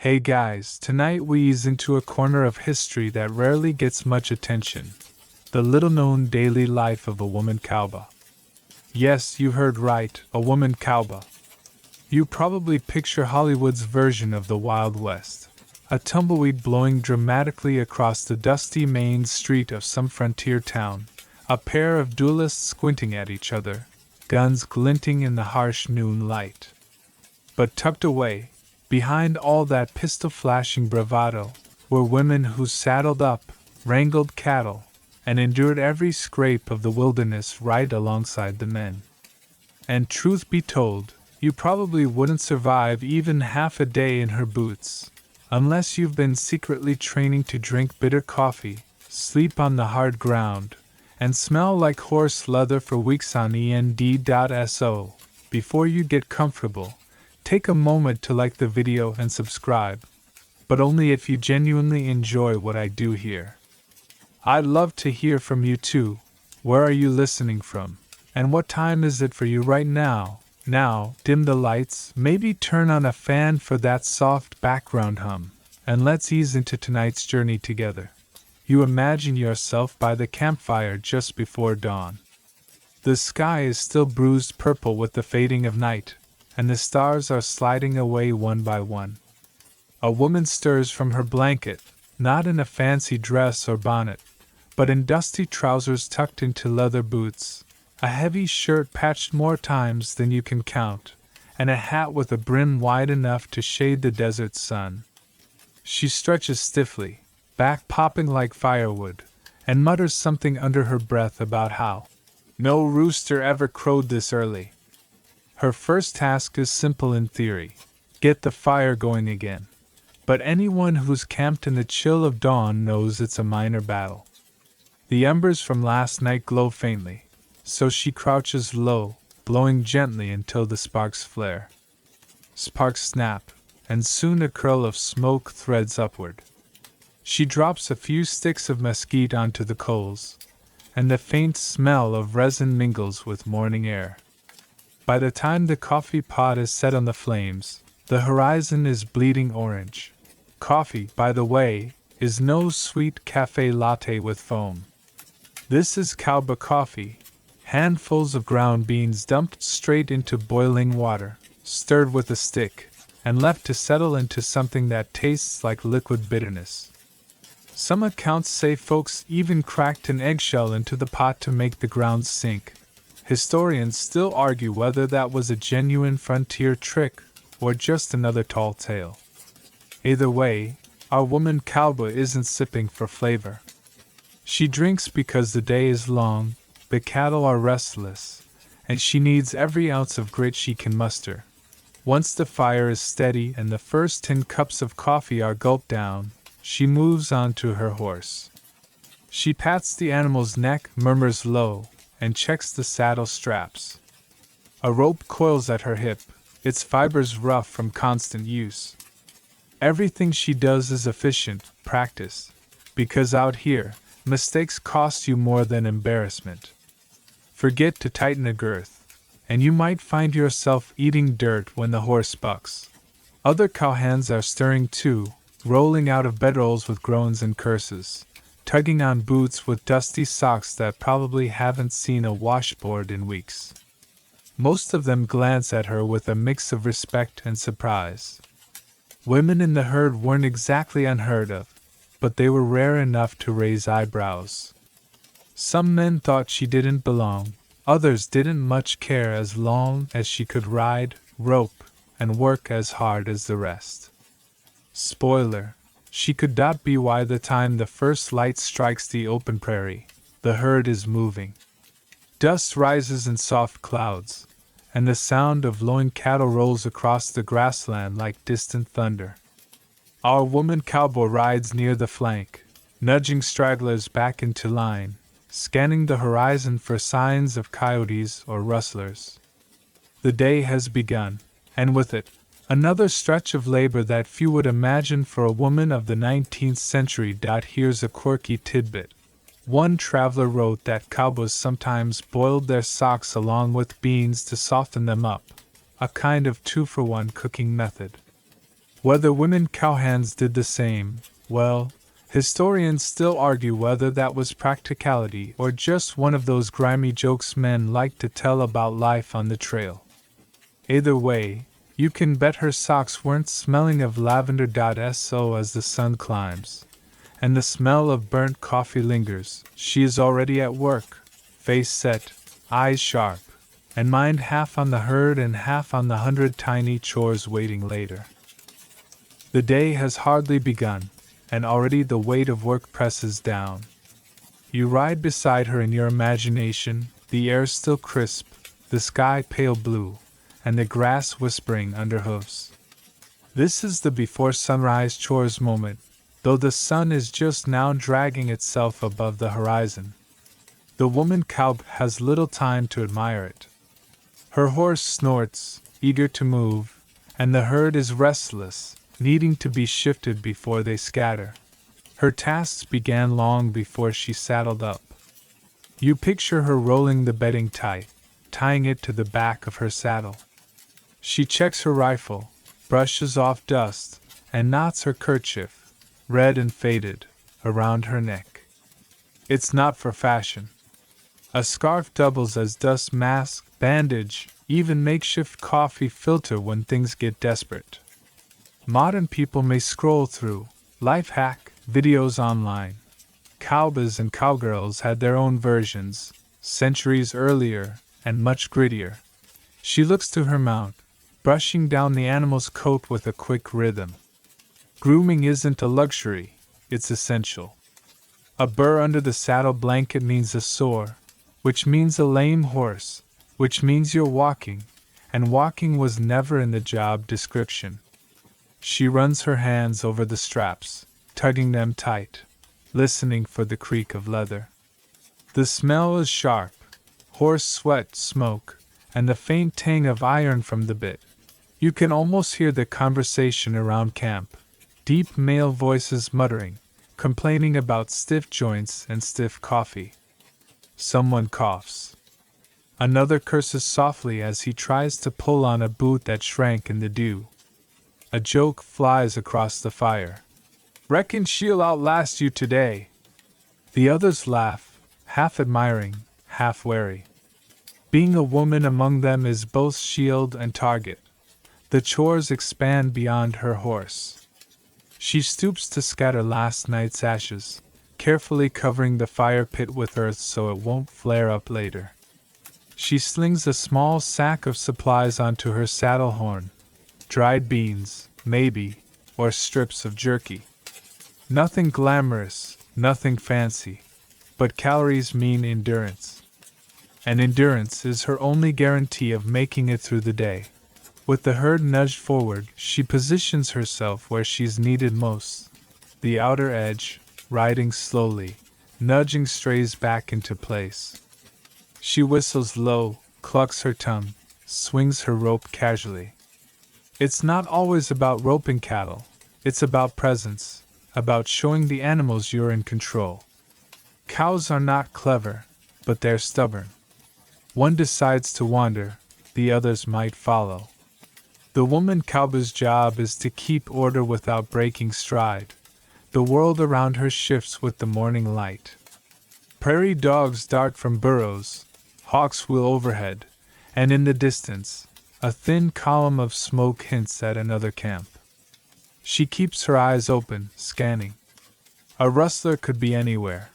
Hey guys, tonight we ease into a corner of history that rarely gets much attention. The little-known daily life of a woman cowboy. Yes, you heard right, a woman cowboy. You probably picture Hollywood's version of the Wild West. A tumbleweed blowing dramatically across the dusty main street of some frontier town. A pair of duelists squinting at each other, guns glinting in the harsh noon light. But tucked away, behind all that pistol-flashing bravado, were women who saddled up, wrangled cattle, and endured every scrape of the wilderness right alongside the men. And truth be told, you probably wouldn't survive even half a day in her boots, unless you've been secretly training to drink bitter coffee, sleep on the hard ground, and smell like horse leather for weeks on end.so. Before you get comfortable, take a moment to like the video and subscribe, but only if you genuinely enjoy what I do here. I'd love to hear from you too. Where are you listening from? And what time is it for you right now? Now, dim the lights, maybe turn on a fan for that soft background hum, and let's ease into tonight's journey together. You imagine yourself by the campfire just before dawn. The sky is still bruised purple with the fading of night, and the stars are sliding away one by one. A woman stirs from her blanket, not in a fancy dress or bonnet, but in dusty trousers tucked into leather boots, a heavy shirt patched more times than you can count, and a hat with a brim wide enough to shade the desert sun. She stretches stiffly, back popping like firewood, and mutters something under her breath about how no rooster ever crowed this early. Her first task is simple in theory: get the fire going again. But anyone who's camped in the chill of dawn knows it's a minor battle. The embers from last night glow faintly, so she crouches low, blowing gently until the sparks flare. Sparks snap, and soon a curl of smoke threads upward. She drops a few sticks of mesquite onto the coals, and the faint smell of resin mingles with morning air. By the time the coffee pot is set on the flames, the horizon is bleeding orange. Coffee, by the way, is no sweet cafe latte with foam. This is cowboy coffee, handfuls of ground beans dumped straight into boiling water, stirred with a stick, and left to settle into something that tastes like liquid bitterness. Some accounts say folks even cracked an eggshell into the pot to make the grounds sink. Historians still argue whether that was a genuine frontier trick or just another tall tale. Either way, our woman cowboy isn't sipping for flavor. She drinks because the day is long, the cattle are restless, and she needs every ounce of grit she can muster. Once the fire is steady and the first 10 cups of coffee are gulped down, she moves on to her horse. She pats the animal's neck, murmurs low, and checks the saddle straps. A rope coils at her hip, its fibers rough from constant use. Everything she does is efficient practice, because out here, mistakes cost you more than embarrassment. Forget to tighten a girth, and you might find yourself eating dirt when the horse bucks. Other cowhands are stirring too, rolling out of bedrolls with groans and curses, tugging on boots with dusty socks that probably haven't seen a washboard in weeks. Most of them glance at her with a mix of respect and surprise. Women in the herd weren't exactly unheard of, but they were rare enough to raise eyebrows. Some men thought she didn't belong, others didn't much care as long as she could ride, rope, and work as hard as the rest. Spoiler: she could not be by the time the first light strikes the open prairie. The herd is moving. Dust rises in soft clouds, and the sound of lowing cattle rolls across the grassland like distant thunder. Our woman cowboy rides near the flank, nudging stragglers back into line, scanning the horizon for signs of coyotes or rustlers. The day has begun, and with it, another stretch of labor that few would imagine for a woman of the 19th century. Here's a quirky tidbit. One traveler wrote that cowboys sometimes boiled their socks along with beans to soften them up, a kind of 2-for-1 cooking method. Whether women cowhands did the same, well, historians still argue whether that was practicality or just one of those grimy jokes men like to tell about life on the trail. Either way, you can bet her socks weren't smelling of lavender.so as the sun climbs, and the smell of burnt coffee lingers. She is already at work, face set, eyes sharp, and mind half on the herd and half on the 100 tiny chores waiting later. The day has hardly begun, and already the weight of work presses down. You ride beside her in your imagination, the air still crisp, the sky pale blue, and the grass whispering under hooves. This is the before sunrise chores moment, though the sun is just now dragging itself above the horizon. The woman cow has little time to admire it. Her horse snorts, eager to move, and the herd is restless, needing to be shifted before they scatter. Her tasks began long before she saddled up. You picture her rolling the bedding tight, tying it to the back of her saddle. She checks her rifle, brushes off dust, and knots her kerchief, red and faded, around her neck. It's not for fashion. A scarf doubles as dust mask, bandage, even makeshift coffee filter when things get desperate. Modern people may scroll through life hack videos online. Cowboys and cowgirls had their own versions, centuries earlier and much grittier. She looks to her mount, brushing down the animal's coat with a quick rhythm. Grooming isn't a luxury, it's essential. A burr under the saddle blanket means a sore, which means a lame horse, which means you're walking, and walking was never in the job description. She runs her hands over the straps, tugging them tight, listening for the creak of leather. The smell is sharp, horse sweat, smoke, and the faint tang of iron from the bit. You can almost hear the conversation around camp, deep male voices muttering, complaining about stiff joints and stiff coffee. Someone coughs. Another curses softly as he tries to pull on a boot that shrank in the dew. A joke flies across the fire. Reckon she'll outlast you today. The others laugh, half admiring, half wary. Being a woman among them is both shield and target. The chores expand beyond her horse. She stoops to scatter last night's ashes, carefully covering the fire pit with earth so it won't flare up later. She slings a small sack of supplies onto her saddle horn. Dried beans, maybe, or strips of jerky. Nothing glamorous, nothing fancy, but calories mean endurance. And endurance is her only guarantee of making it through the day. With the herd nudged forward, she positions herself where she's needed most. The outer edge, riding slowly, nudging strays back into place. She whistles low, clucks her tongue, swings her rope casually. It's not always about roping cattle, it's about presence, about showing the animals you're in control. Cows are not clever, but they're stubborn. One decides to wander, the others might follow. The woman cowboy's job is to keep order without breaking stride. The world around her shifts with the morning light. Prairie dogs dart from burrows, hawks wheel overhead, and in the distance, a thin column of smoke hints at another camp. She keeps her eyes open, scanning. A rustler could be anywhere.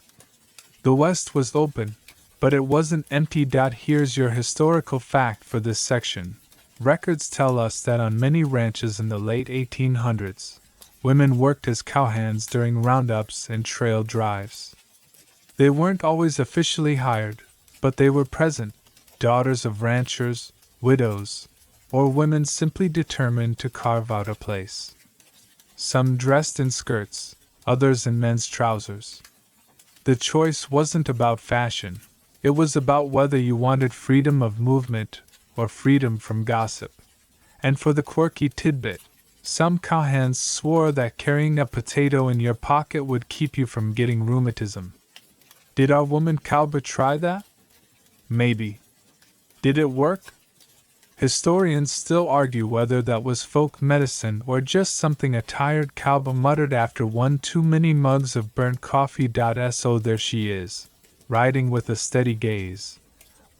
The west was open, but it wasn't empty. Here's your historical fact for this section. Records tell us that on many ranches in the late 1800s, women worked as cowhands during roundups and trail drives. They weren't always officially hired, but they were present, daughters of ranchers, widows, or women simply determined to carve out a place. Some dressed in skirts, others in men's trousers. The choice wasn't about fashion, it was about whether you wanted freedom of movement or freedom from gossip. And for the quirky tidbit, some cowhands swore that carrying a potato in your pocket would keep you from getting rheumatism. Did our woman cowboy try that? Maybe. Did it work? Historians still argue whether that was folk medicine or just something a tired cowboy muttered after one too many mugs of burnt coffee. So there she is, riding with a steady gaze,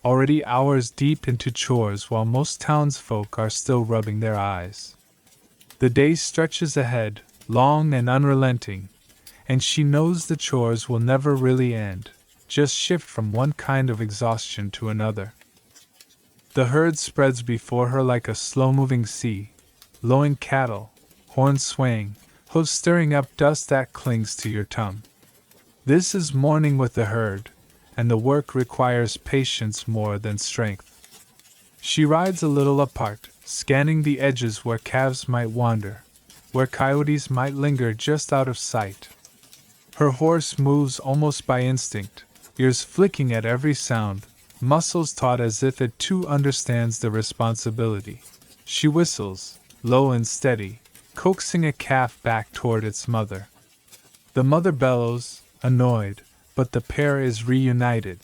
already hours deep into chores while most townsfolk are still rubbing their eyes. The day stretches ahead, long and unrelenting, and she knows the chores will never really end, just shift from one kind of exhaustion to another. The herd spreads before her like a slow-moving sea, lowing cattle, horns swaying, hooves stirring up dust that clings to your tongue. This is morning with the herd, and the work requires patience more than strength. She rides a little apart, scanning the edges where calves might wander, where coyotes might linger just out of sight. Her horse moves almost by instinct, ears flicking at every sound, muscles taut as if it too understands the responsibility. She whistles, low and steady, coaxing a calf back toward its mother. The mother bellows, annoyed, but the pair is reunited.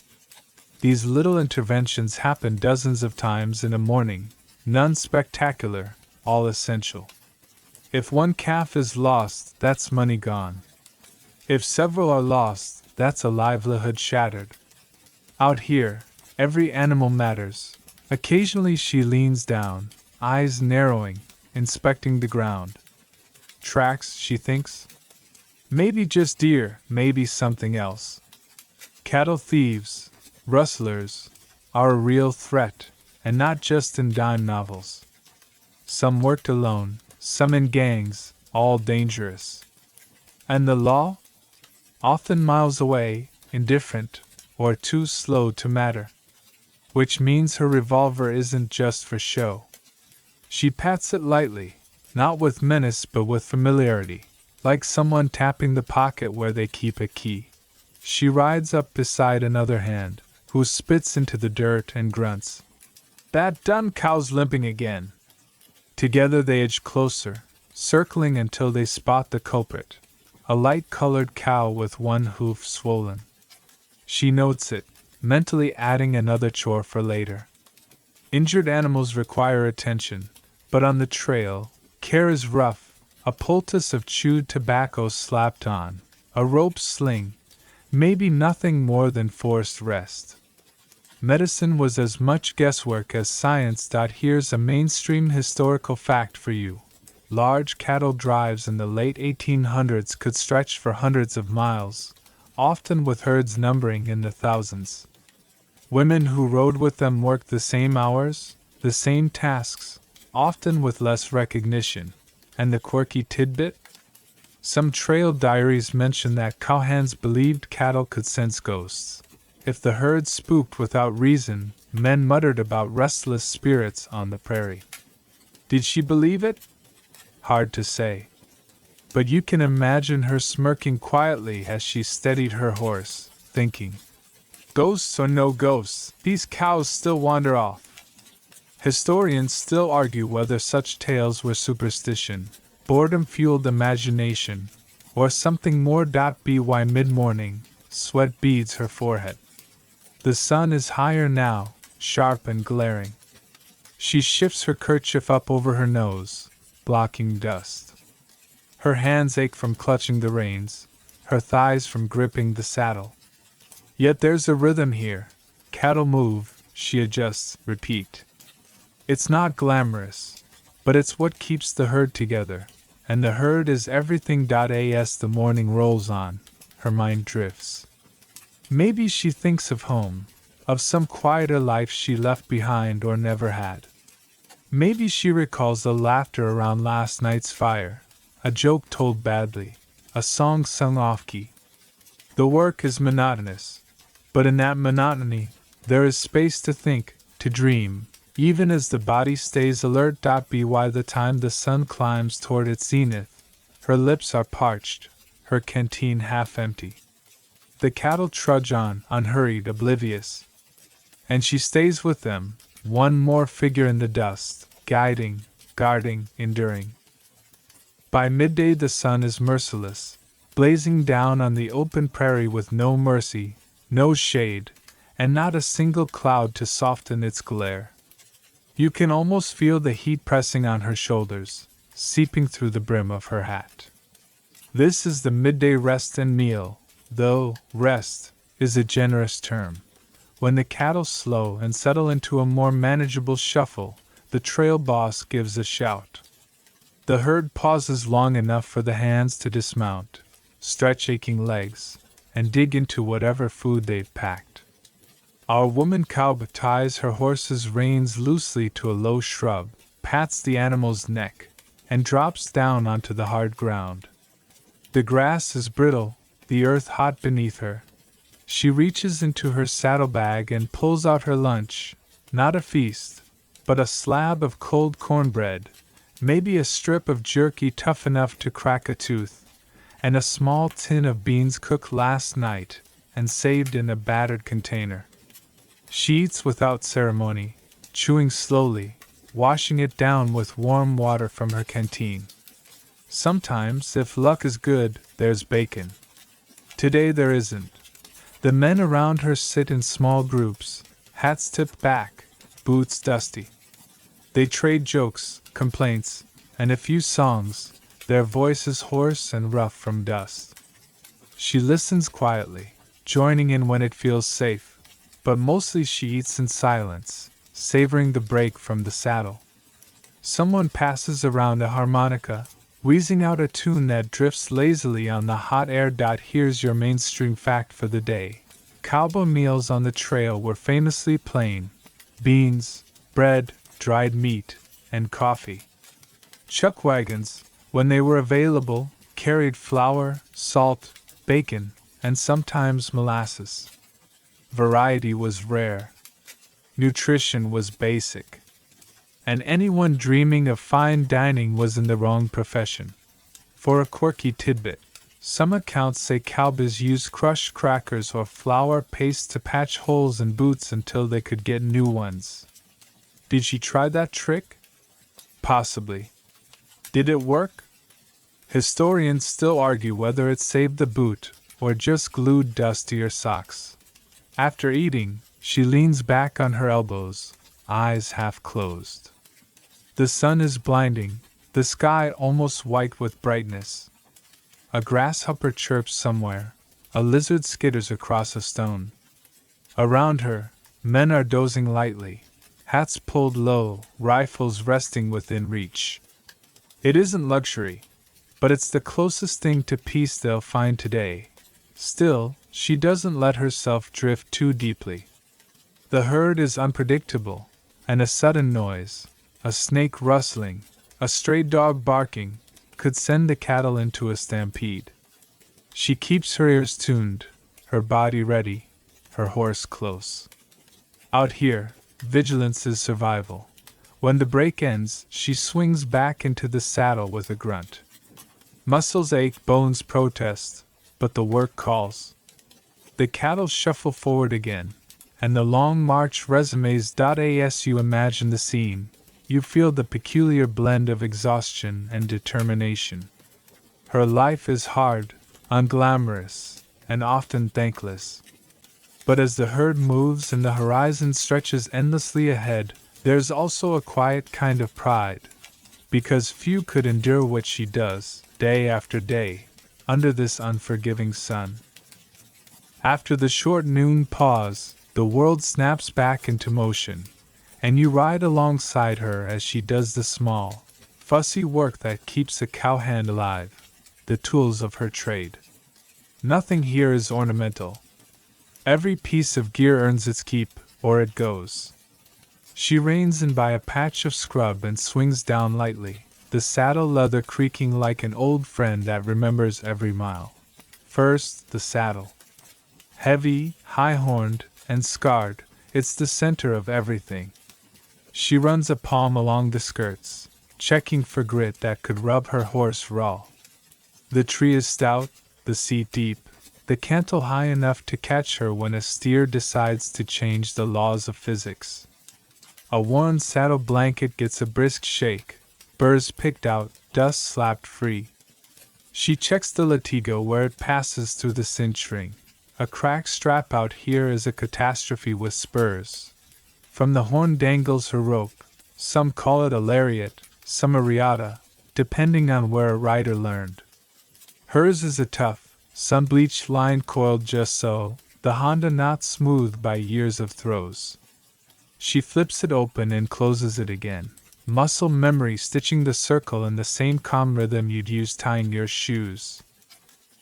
These little interventions happen dozens of times in a morning, none spectacular, all essential. If one calf is lost, that's money gone. If several are lost, that's a livelihood shattered. Out here, every animal matters. Occasionally she leans down, eyes narrowing, inspecting the ground. Tracks, she thinks? Maybe just deer, maybe something else. Cattle thieves, rustlers, are a real threat, and not just in dime novels. Some worked alone, some in gangs, all dangerous. And the law? Often miles away, indifferent, or too slow to matter. Which means her revolver isn't just for show. She pats it lightly, not with menace but with familiarity, like someone tapping the pocket where they keep a key. She rides up beside another hand, who spits into the dirt and grunts. "That done cow's limping again." Together they edge closer, circling until they spot the culprit, a light-colored cow with one hoof swollen. She notes it, mentally adding another chore for later. Injured animals require attention, but on the trail, care is rough, a poultice of chewed tobacco slapped on, a rope sling, maybe nothing more than forced rest. Medicine was as much guesswork as science. Here's a mainstream historical fact for you. Large cattle drives in the late 1800s could stretch for hundreds of miles, often with herds numbering in the thousands. Women who rode with them worked the same hours, the same tasks, often with less recognition. And the quirky tidbit? Some trail diaries mention that cowhands believed cattle could sense ghosts. If the herd spooked without reason, men muttered about restless spirits on the prairie. Did she believe it? Hard to say. But you can imagine her smirking quietly as she steadied her horse, thinking, "Ghosts or no ghosts, these cows still wander off." Historians still argue whether such tales were superstition, boredom-fueled imagination, or something more. By mid-morning, sweat beads her forehead. The sun is higher now, sharp and glaring. She shifts her kerchief up over her nose, blocking dust. Her hands ache from clutching the reins, her thighs from gripping the saddle. Yet there's a rhythm here. Cattle move, she adjusts, repeat. It's not glamorous, but it's what keeps the herd together, and the herd is everything. As the morning rolls on, her mind drifts. Maybe she thinks of home, of some quieter life she left behind or never had. Maybe she recalls the laughter around last night's fire, a joke told badly, a song sung off-key. The work is monotonous, but in that monotony, there is space to think, to dream, even as the body stays alert. By the time the sun climbs toward its zenith, her lips are parched, her canteen half empty. The cattle trudge on, unhurried, oblivious. And she stays with them, one more figure in the dust, guiding, guarding, enduring. By midday the sun is merciless, blazing down on the open prairie with no mercy, no shade, and not a single cloud to soften its glare. You can almost feel the heat pressing on her shoulders, seeping through the brim of her hat. This is the midday rest and meal, though rest is a generous term. When the cattle slow and settle into a more manageable shuffle, the trail boss gives a shout. The herd pauses long enough for the hands to dismount, stretch aching legs, and dig into whatever food they've packed. Our woman cowboy ties her horse's reins loosely to a low shrub, pats the animal's neck, and drops down onto the hard ground. The grass is brittle, the earth hot beneath her. She reaches into her saddlebag and pulls out her lunch, not a feast, but a slab of cold cornbread, maybe a strip of jerky tough enough to crack a tooth, and a small tin of beans cooked last night and saved in a battered container. She eats without ceremony, chewing slowly, washing it down with warm water from her canteen. Sometimes, if luck is good, there's bacon. Today there isn't. The men around her sit in small groups, hats tipped back, boots dusty. They trade jokes, complaints, and a few songs, their voices hoarse and rough from dust. She listens quietly, joining in when it feels safe, but mostly she eats in silence, savoring the break from the saddle. Someone passes around a harmonica, wheezing out a tune that drifts lazily on the hot air. Here's your mainstream fact for the day. Cowboy meals on the trail were famously plain: beans, bread, dried meat, and coffee. Chuck wagons, when they were available, carried flour, salt, bacon, and sometimes molasses. Variety was rare. Nutrition was basic. And anyone dreaming of fine dining was in the wrong profession. For a quirky tidbit, some accounts say cowboys used crushed crackers or flour paste to patch holes in boots until they could get new ones. Did she try that trick? Possibly. Did it work? Historians still argue whether it saved the boot or just glued dust to your socks. After eating, she leans back on her elbows, eyes half closed. The sun is blinding, the sky almost white with brightness. A grasshopper chirps somewhere, a lizard skitters across a stone. Around her, men are dozing lightly, hats pulled low, rifles resting within reach. It isn't luxury, but it's the closest thing to peace they'll find today. Still, she doesn't let herself drift too deeply. The herd is unpredictable, and a sudden noise, a snake rustling, a stray dog barking, could send the cattle into a stampede. She keeps her ears tuned, her body ready, her horse close. Out here, vigilance is survival. When the break ends, she swings back into the saddle with a grunt. Muscles ache, bones protest, but the work calls. The cattle shuffle forward again, and the long march resumes. As you imagine the scene, you feel the peculiar blend of exhaustion and determination. Her life is hard, unglamorous, and often thankless. But as the herd moves and the horizon stretches endlessly ahead, there's also a quiet kind of pride, because few could endure what she does, day after day, under this unforgiving sun. After the short noon pause, the world snaps back into motion, and you ride alongside her as she does the small, fussy work that keeps a cowhand alive, the tools of her trade. Nothing here is ornamental. Every piece of gear earns its keep, or it goes. She reins in by a patch of scrub and swings down lightly, the saddle leather creaking like an old friend that remembers every mile. First, the saddle. Heavy, high-horned, and scarred, it's the center of everything. She runs a palm along the skirts, checking for grit that could rub her horse raw. The tree is stout, the seat deep, the cantle high enough to catch her when a steer decides to change the laws of physics. A worn saddle blanket gets a brisk shake, burrs picked out, dust slapped free. She checks the latigo where it passes through the cinch ring. A cracked strap out here is a catastrophe with spurs. From the horn dangles her rope, Some call it a lariat, some a riata, depending on where a rider learned. Hers is a tough, sun-bleached line coiled just so, the Honda not smoothed by years of throws. She flips it open and closes it again, muscle memory stitching the circle in the same calm rhythm you'd use tying your shoes.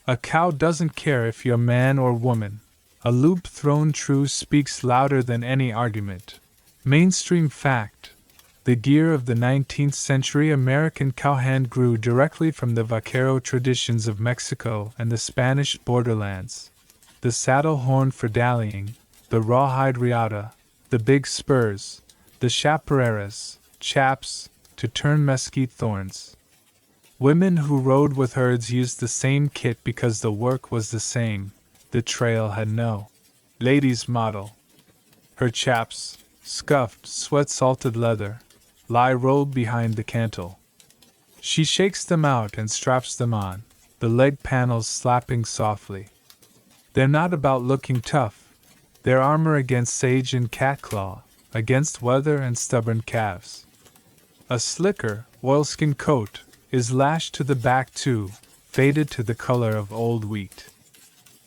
A cow doesn't care if you're man or woman. A loop thrown true speaks louder than any argument. Mainstream fact: the gear of the 19th century American cowhand grew directly from the vaquero traditions of Mexico and the Spanish borderlands. The saddle horn for dallying, the rawhide riata, the big spurs, the chaparreras, chaps, to turn mesquite thorns. Women who rode with herds used the same kit because the work was the same. The trail had no ladies' model. Her chaps, scuffed, sweat-salted leather, lie rolled behind the cantle. She shakes them out and straps them on, the leg panels slapping softly. They're not about looking tough. They're armor against sage and catclaw, against weather and stubborn calves. A slicker, oilskin coat is lashed to the back too, faded to the color of old wheat.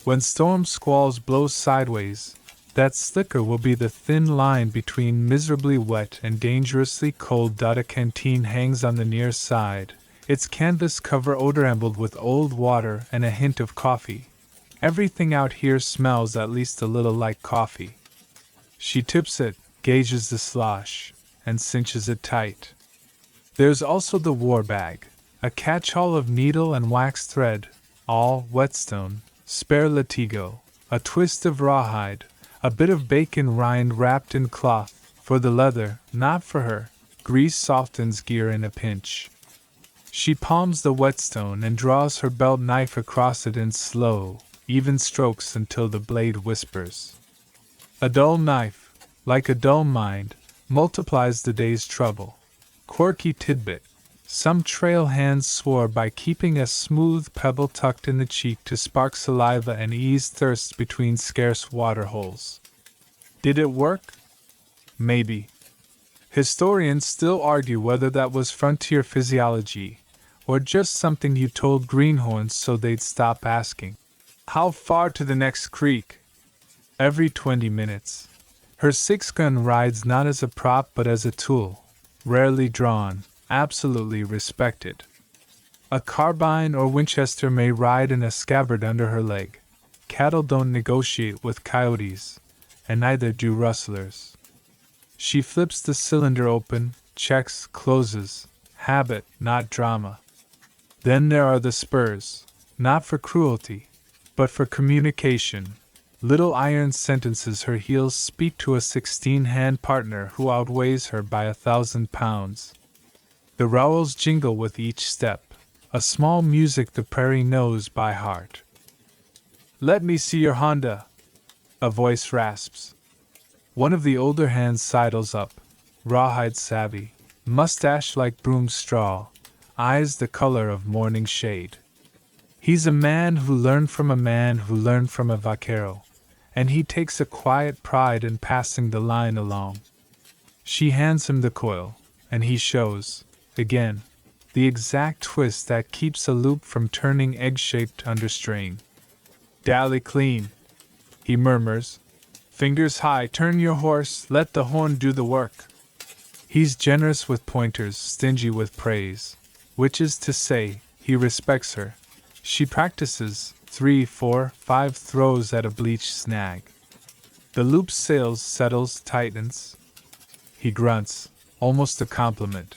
When storm squalls blow sideways, that slicker will be the thin line between miserably wet and dangerously cold. A canteen hangs on the near side, its canvas cover odor-ambled with old water and a hint of coffee. Everything out here smells at least a little like coffee. She tips it, gauges the slosh, and cinches it tight. There's also the war bag, a catch-all of needle and wax thread, all whetstone, spare latigo, a twist of rawhide, a bit of bacon rind wrapped in cloth, for the leather, not for her. Grease softens gear in a pinch. She palms the whetstone and draws her belt knife across it in slow, even strokes until the blade whispers. A dull knife, like a dull mind, multiplies the day's trouble. Quirky tidbit: some trail hands swore by keeping a smooth pebble tucked in the cheek to spark saliva and ease thirst between scarce water holes. Did it work? Maybe. Historians still argue whether that was frontier physiology, or just something you told greenhorns so they'd stop asking. How far to the next creek? Every 20 minutes. Her 6-gun rides not as a prop but as a tool, rarely drawn, absolutely respected. A carbine or Winchester may ride in a scabbard under her leg. Cattle don't negotiate with coyotes, and neither do rustlers. She flips the cylinder open, checks, closes. Habit, not drama. Then there are the spurs, not for cruelty, but for communication. Little iron sentences her heels speak to a 16-hand partner who outweighs her by 1,000 pounds. The rowels jingle with each step, a small music the prairie knows by heart. "Let me see your Honda," a voice rasps. One of the older hands sidles up, rawhide savvy, mustache like broom straw, eyes the color of morning shade. He's a man who learned from a man who learned from a vaquero, and he takes a quiet pride in passing the line along. She hands him the coil, and he shows, again, the exact twist that keeps a loop from turning egg-shaped under strain. "Dally clean," he murmurs. "Fingers high, turn your horse, let the horn do the work." He's generous with pointers, stingy with praise, which is to say, he respects her. She practices 3, 4, 5 throws at a bleached snag. The loop sails, settles, tightens. He grunts, almost a compliment.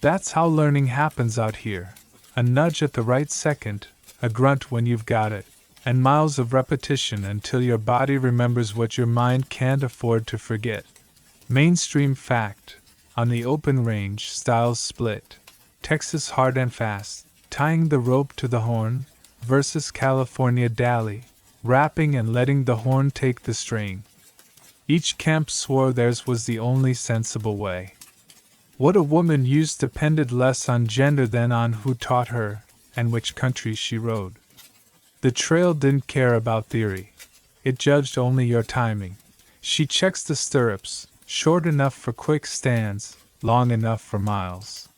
That's how learning happens out here. A nudge at the right second, a grunt when you've got it, and miles of repetition until your body remembers what your mind can't afford to forget. Mainstream fact: on the open range, styles split. Texas hard and fast, tying the rope to the horn, versus California dally, rapping and letting the horn take the strain. Each camp swore theirs was the only sensible way. What a woman used depended less on gender than on who taught her, and which country she rode. The trail didn't care about theory. It judged only your timing. She checks the stirrups, short enough for quick stands, long enough for miles.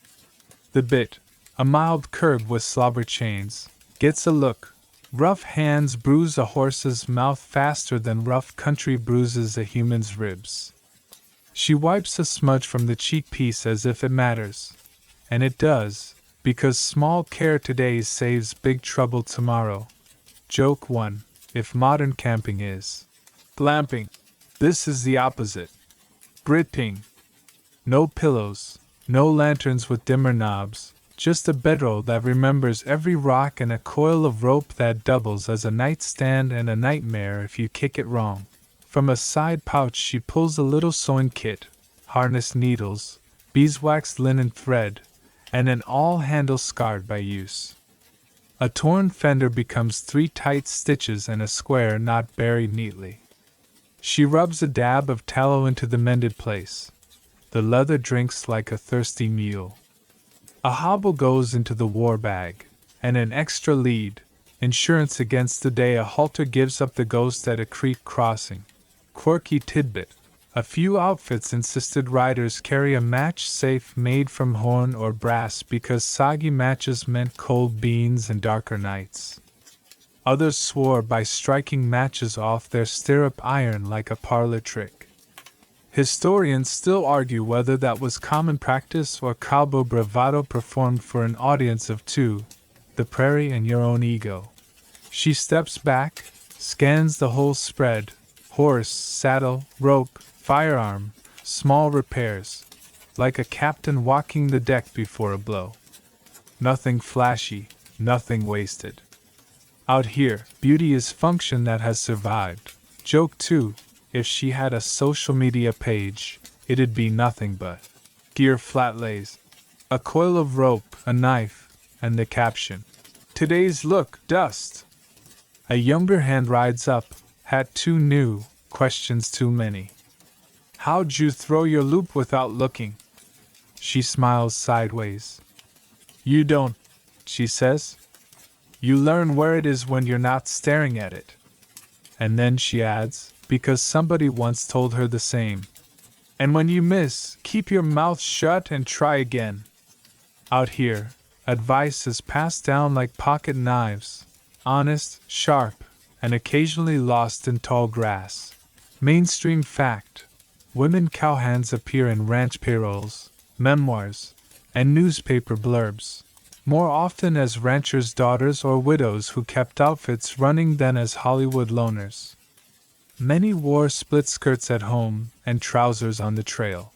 The bit, a mild curb with slobber chains, gets a look. Rough hands bruise a horse's mouth faster than rough country bruises a human's ribs. She wipes a smudge from the cheek piece as if it matters. And it does, because small care today saves big trouble tomorrow. Joke 1. If modern camping is glamping, this is the opposite. Briting. No pillows, no lanterns with dimmer knobs, just a bedroll that remembers every rock and a coil of rope that doubles as a nightstand and a nightmare if you kick it wrong. From a side pouch she pulls a little sewing kit, harness needles, beeswax linen thread, and an awl handle scarred by use. A torn fender becomes 3 tight stitches and a square knot buried neatly. She rubs a dab of tallow into the mended place. The leather drinks like a thirsty mule. A hobble goes into the war bag, and an extra lead, insurance against the day a halter gives up the ghost at a creek crossing. Quirky tidbit. A few outfits insisted riders carry a match safe made from horn or brass because soggy matches meant cold beans and darker nights. Others swore by striking matches off their stirrup iron like a parlor trick. Historians still argue whether that was common practice or cowboy bravado performed for an audience of 2, the prairie and your own ego. She steps back, scans the whole spread, horse, saddle, rope, firearm, small repairs, like a captain walking the deck before a blow. Nothing flashy, nothing wasted. Out here, beauty is function that has survived. Joke 2. If she had a social media page, it'd be nothing but gear flat lays, a coil of rope, a knife, and the caption, "Today's look, dust." A younger hand rides up, hat too new, questions too many. "How'd you throw your loop without looking?" She smiles sideways. "You don't," she says. "You learn where it is when you're not staring at it." And then she adds, because somebody once told her the same, "And when you miss, keep your mouth shut and try again." Out here, advice is passed down like pocket knives, honest, sharp, and occasionally lost in tall grass. Mainstream fact: women cowhands appear in ranch payrolls, memoirs, and newspaper blurbs, more often as ranchers' daughters or widows who kept outfits running than as Hollywood loners. Many wore split skirts at home and trousers on the trail.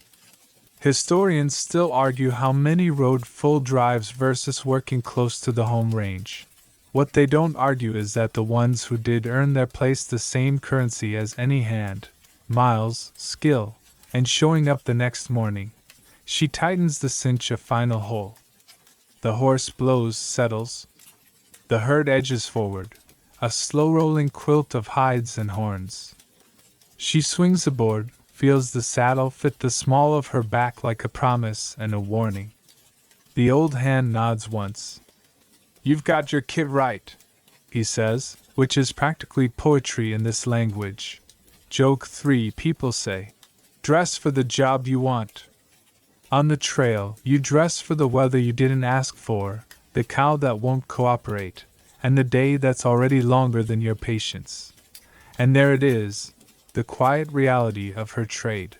Historians still argue how many rode full drives versus working close to the home range. What they don't argue is that the ones who did earn their place the same currency as any hand, miles, skill, and showing up the next morning. She tightens the cinch a final hole. The horse blows, settles. The herd edges forward, a slow-rolling quilt of hides and horns. She swings aboard, feels the saddle fit the small of her back like a promise and a warning. The old hand nods once. "You've got your kit right," he says, which is practically poetry in this language. Joke 3. People say, "Dress for the job you want." On the trail, you dress for the weather you didn't ask for, the cow that won't cooperate, and the day that's already longer than your patience. And there it is, the quiet reality of her trade.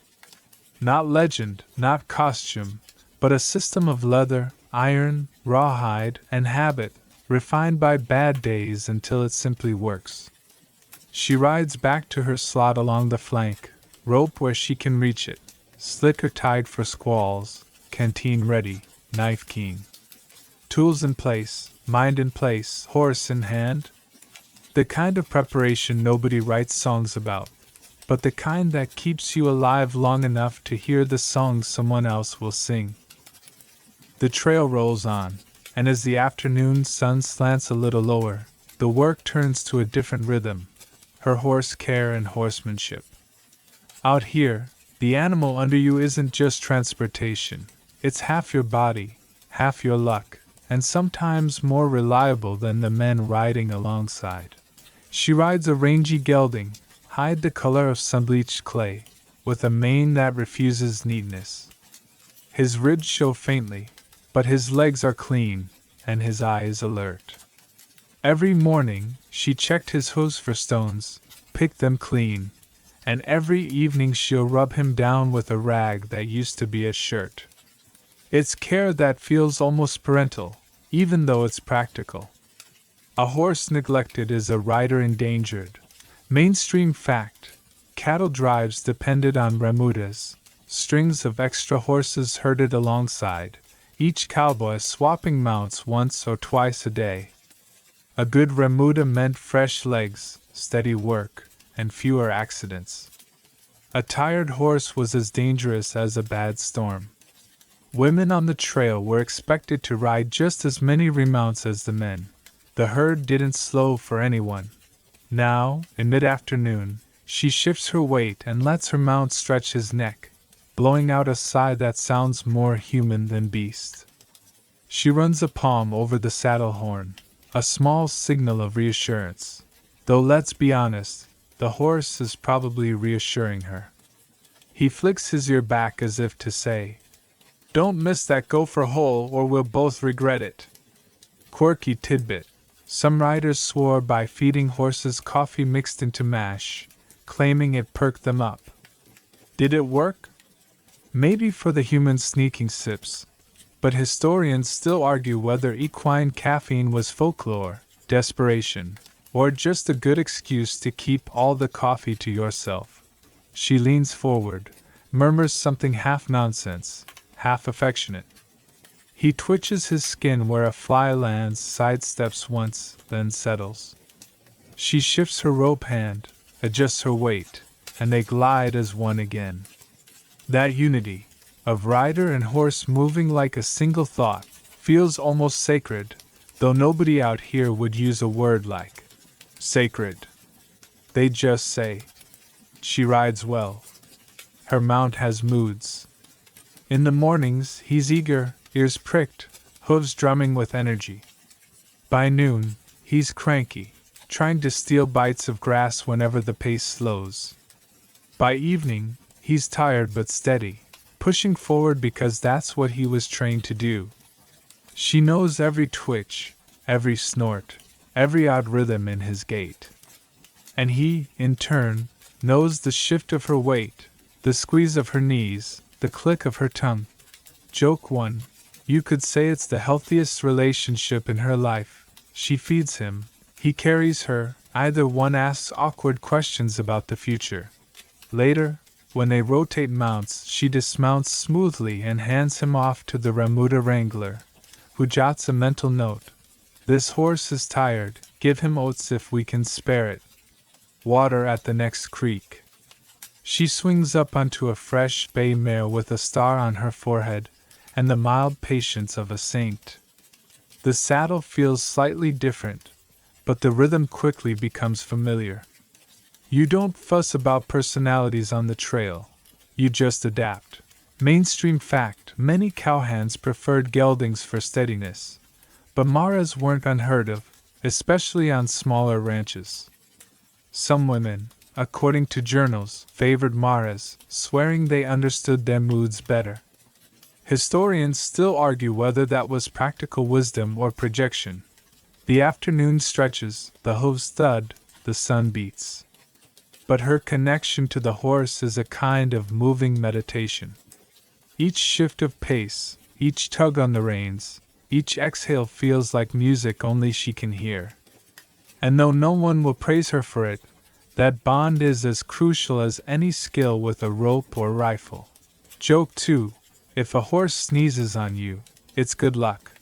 Not legend, not costume, but a system of leather, iron, rawhide, and habit, refined by bad days until it simply works. She rides back to her slot along the flank, rope where she can reach it, slicker tied for squalls, canteen ready, knife keen. Tools in place, mind in place, horse in hand. The kind of preparation nobody writes songs about, but the kind that keeps you alive long enough to hear the songs someone else will sing. The trail rolls on, and as the afternoon sun slants a little lower, the work turns to a different rhythm, her horse care and horsemanship. Out here, the animal under you isn't just transportation, it's half your body, half your luck, and sometimes more reliable than the men riding alongside. She rides a rangy gelding, hide the color of sun-bleached clay, with a mane that refuses neatness. His ribs show faintly, but his legs are clean, and his eye is alert. Every morning, she checked his hooves for stones, picked them clean, and every evening she'll rub him down with a rag that used to be a shirt. It's care that feels almost parental, even though it's practical. A horse neglected is a rider endangered. Mainstream fact: cattle drives depended on remudas, strings of extra horses herded alongside, each cowboy swapping mounts once or twice a day. A good remuda meant fresh legs, steady work, and fewer accidents. A tired horse was as dangerous as a bad storm. Women on the trail were expected to ride just as many remounts as the men. The herd didn't slow for anyone. Now, in mid-afternoon, she shifts her weight and lets her mount stretch his neck, blowing out a sigh that sounds more human than beast. She runs a palm over the saddle horn, a small signal of reassurance. Though let's be honest, the horse is probably reassuring her. He flicks his ear back as if to say, "Don't miss that gopher hole or we'll both regret it." Quirky tidbit: some riders swore by feeding horses coffee mixed into mash, claiming it perked them up. Did it work? Maybe for the human sneaking sips, but historians still argue whether equine caffeine was folklore, desperation, or just a good excuse to keep all the coffee to yourself. She leans forward, murmurs something half nonsense, half affectionate. He twitches his skin where a fly lands, sidesteps once, then settles. She shifts her rope hand, adjusts her weight, and they glide as one again. That unity, of rider and horse moving like a single thought, feels almost sacred, though nobody out here would use a word like sacred. They just say, "She rides well. Her mount has moods." In the mornings, he's eager, ears pricked, hooves drumming with energy. By noon, he's cranky, trying to steal bites of grass whenever the pace slows. By evening, he's tired but steady, pushing forward because that's what he was trained to do. She knows every twitch, every snort, every odd rhythm in his gait. And he, in turn, knows the shift of her weight, the squeeze of her knees, the click of her tongue. Joke 1. You could say it's the healthiest relationship in her life. She feeds him, he carries her, either one asks awkward questions about the future. Later, when they rotate mounts, she dismounts smoothly and hands him off to the remuda wrangler, who jots a mental note. "This horse is tired, give him oats if we can spare it. Water at the next creek." She swings up onto a fresh bay mare with a star on her forehead, and the mild patience of a saint. The saddle feels slightly different, but the rhythm quickly becomes familiar. You don't fuss about personalities on the trail, you just adapt. Mainstream fact: many cowhands preferred geldings for steadiness, but maras weren't unheard of, especially on smaller ranches. Some women, according to journals, favored maras, swearing they understood their moods better. Historians still argue whether that was practical wisdom or projection. The afternoon stretches, the hooves thud, the sun beats. But her connection to the horse is a kind of moving meditation. Each shift of pace, each tug on the reins, each exhale feels like music only she can hear. And though no one will praise her for it, that bond is as crucial as any skill with a rope or rifle. Joke 2. If a horse sneezes on you, it's good luck.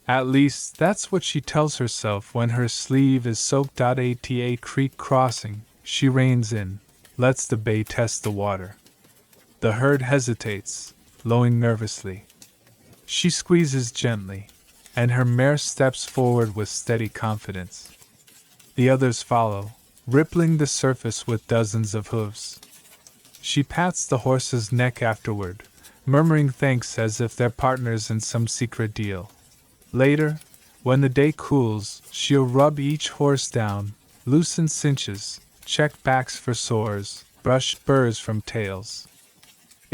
At least, that's what she tells herself when her sleeve is soaked. At a creek crossing, she reins in, lets the bay test the water. The herd hesitates, lowing nervously. She squeezes gently, and her mare steps forward with steady confidence. The others follow, rippling the surface with dozens of hooves. She pats the horse's neck afterward, murmuring thanks as if they're partners in some secret deal. Later, when the day cools, she'll rub each horse down, loosen cinches, check backs for sores, brush spurs from tails.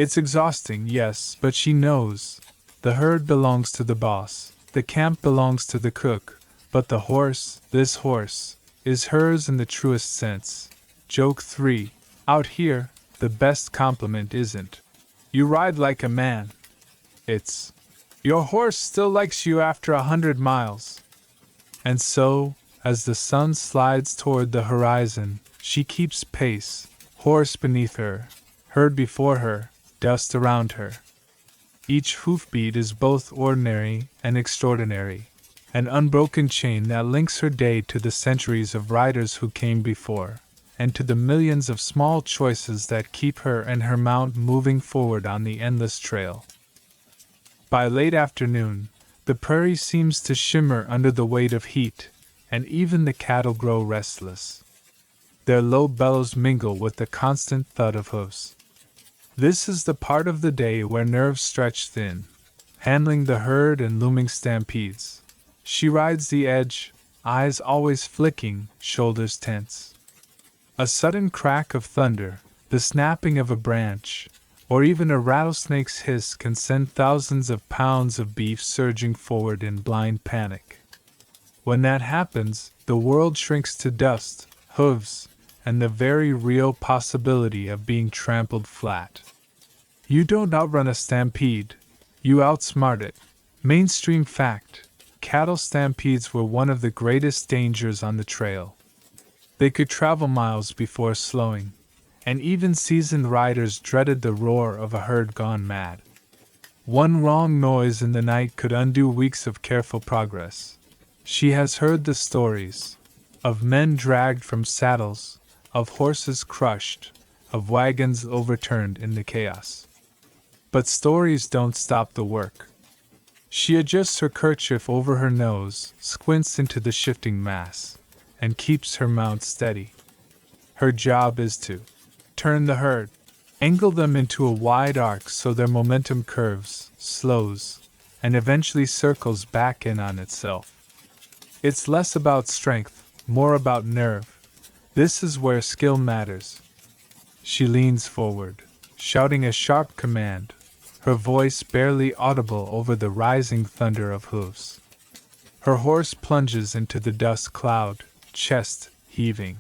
It's exhausting, yes, but she knows. The herd belongs to the boss, the camp belongs to the cook, but the horse, this horse, is hers in the truest sense. Joke 3. Out here, the best compliment isn't, "You ride like a man." It's, "Your horse still likes you after 100 miles. And so, as the sun slides toward the horizon, she keeps pace, horse beneath her, herd before her, dust around her. Each hoofbeat is both ordinary and extraordinary, an unbroken chain that links her day to the centuries of riders who came before, and to the millions of small choices that keep her and her mount moving forward on the endless trail. By late afternoon, the prairie seems to shimmer under the weight of heat, and even the cattle grow restless. Their low bellows mingle with the constant thud of hoofs. This is the part of the day where nerves stretch thin, handling the herd and looming stampedes. She rides the edge, eyes always flicking, shoulders tense. A sudden crack of thunder, the snapping of a branch, or even a rattlesnake's hiss can send thousands of pounds of beef surging forward in blind panic. When that happens, the world shrinks to dust, hooves, and the very real possibility of being trampled flat. You don't outrun a stampede, you outsmart it. Mainstream fact: cattle stampedes were one of the greatest dangers on the trail. They could travel miles before slowing, and even seasoned riders dreaded the roar of a herd gone mad. One wrong noise in the night could undo weeks of careful progress. She has heard the stories of men dragged from saddles, of horses crushed, of wagons overturned in the chaos. But stories don't stop the work. She adjusts her kerchief over her nose, squints into the shifting mass, and keeps her mount steady. Her job is to turn the herd, angle them into a wide arc so their momentum curves, slows, and eventually circles back in on itself. It's less about strength, more about nerve. This is where skill matters. She leans forward, shouting a sharp command, her voice barely audible over the rising thunder of hooves. Her horse plunges into the dust cloud, chest heaving.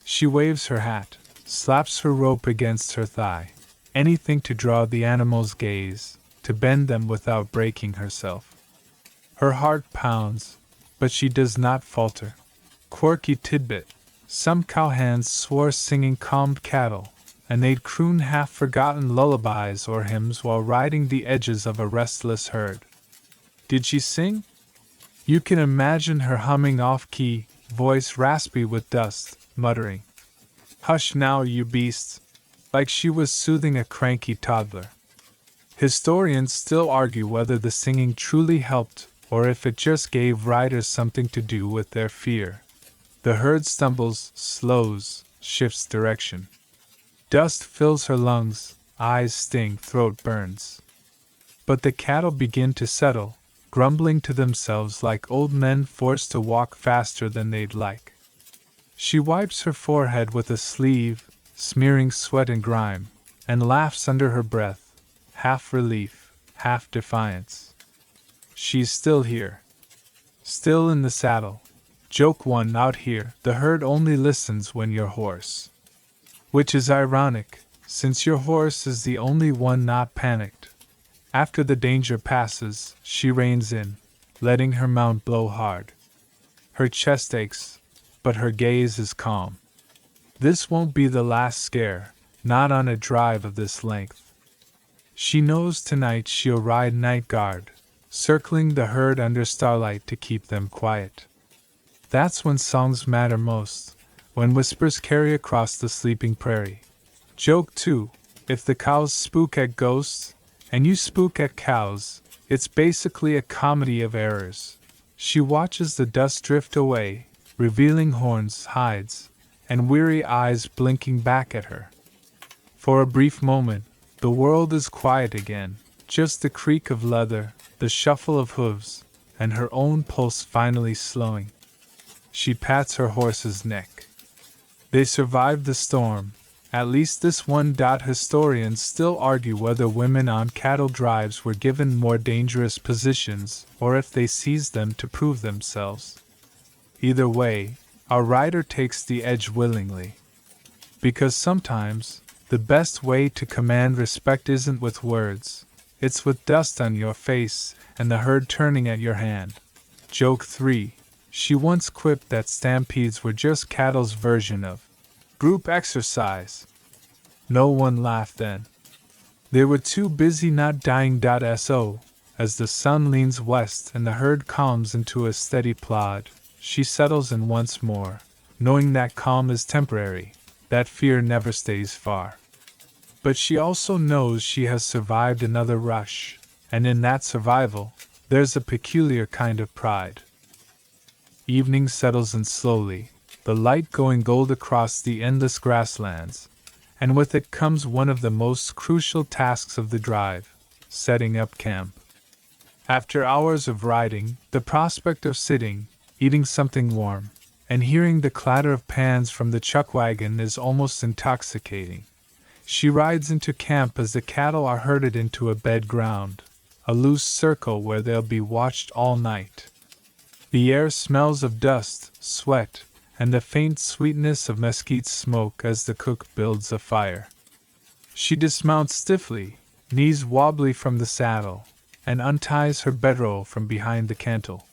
She waves her hat, slaps her rope against her thigh, anything to draw the animal's gaze, to bend them without breaking herself. Her heart pounds, but she does not falter. Quirky tidbit: some cowhands swore singing calmed cattle, and they'd croon half-forgotten lullabies or hymns while riding the edges of a restless herd. Did she sing? You can imagine her humming off-key, voice raspy with dust, muttering, "Hush now, you beasts," like she was soothing a cranky toddler. Historians still argue whether the singing truly helped or if it just gave riders something to do with their fear. The herd stumbles, slows, shifts direction. Dust fills her lungs, eyes sting, throat burns. But the cattle begin to settle, grumbling to themselves like old men forced to walk faster than they'd like. She wipes her forehead with a sleeve, smearing sweat and grime, and laughs under her breath, half relief, half defiance. She's still here. Still in the saddle. Joke 1: out here, the herd only listens when your horse. Which is ironic, since your horse is the only one not panicked. After the danger passes, she reins in, letting her mount blow hard. Her chest aches, but her gaze is calm. This won't be the last scare, not on a drive of this length. She knows tonight she'll ride night guard, circling the herd under starlight to keep them quiet. That's when songs matter most, when whispers carry across the sleeping prairie. Joke 2: if the cows spook at ghosts, and you spook at cows, it's basically a comedy of errors. She watches the dust drift away, revealing horns, hides, and weary eyes blinking back at her. For a brief moment, the world is quiet again, just the creak of leather, the shuffle of hooves, and her own pulse finally slowing. She pats her horse's neck. They survived the storm, At least this one. Historians still argue whether women on cattle drives were given more dangerous positions or if they seized them to prove themselves. Either way, our writer takes the edge willingly. Because sometimes, the best way to command respect isn't with words, it's with dust on your face and the herd turning at your hand. Joke 3. She once quipped that stampedes were just cattle's version of group exercise. No one laughed then. They were too busy not dying. So, as the sun leans west and the herd calms into a steady plod, she settles in once more, knowing that calm is temporary, that fear never stays far. But she also knows she has survived another rush, and in that survival, there's a peculiar kind of pride. Evening settles in slowly, the light going gold across the endless grasslands, and with it comes one of the most crucial tasks of the drive, setting up camp. After hours of riding, the prospect of sitting, eating something warm, and hearing the clatter of pans from the chuck wagon is almost intoxicating. She rides into camp as the cattle are herded into a bed ground, a loose circle where they'll be watched all night. The air smells of dust, sweat, and the faint sweetness of mesquite smoke as the cook builds a fire. She dismounts stiffly, knees wobbly from the saddle, and unties her bedroll from behind the cantle.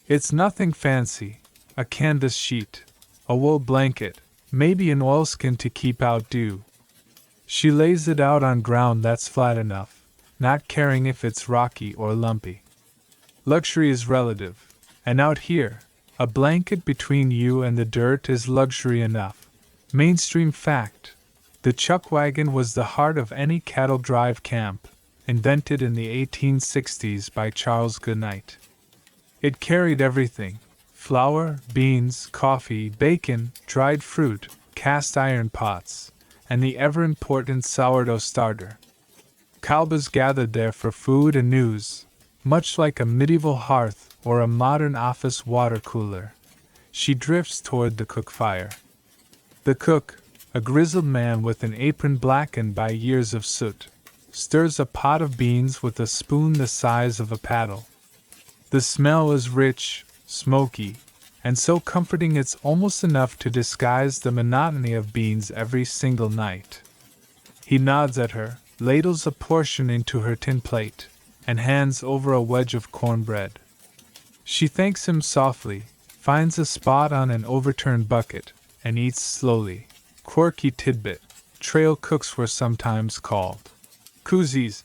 It's nothing fancy, a canvas sheet, a wool blanket, maybe an oilskin to keep out dew. She lays it out on ground that's flat enough, not caring if it's rocky or lumpy. Luxury is relative, and out here, a blanket between you and the dirt is luxury enough. Mainstream fact: the chuck wagon was the heart of any cattle drive camp, invented in the 1860s by Charles Goodnight. It carried everything: flour, beans, coffee, bacon, dried fruit, cast iron pots, and the ever-important sourdough starter. Cowboys gathered there for food and news, much like a medieval hearth or a modern office water cooler. She drifts toward the cook fire. The cook, a grizzled man with an apron blackened by years of soot, stirs a pot of beans with a spoon the size of a paddle. The smell is rich, smoky, and so comforting it's almost enough to disguise the monotony of beans every single night. He nods at her, ladles a portion into her tin plate, and hands over a wedge of cornbread. She thanks him softly, finds a spot on an overturned bucket, and eats slowly. Quirky tidbit: trail cooks were sometimes called koozies,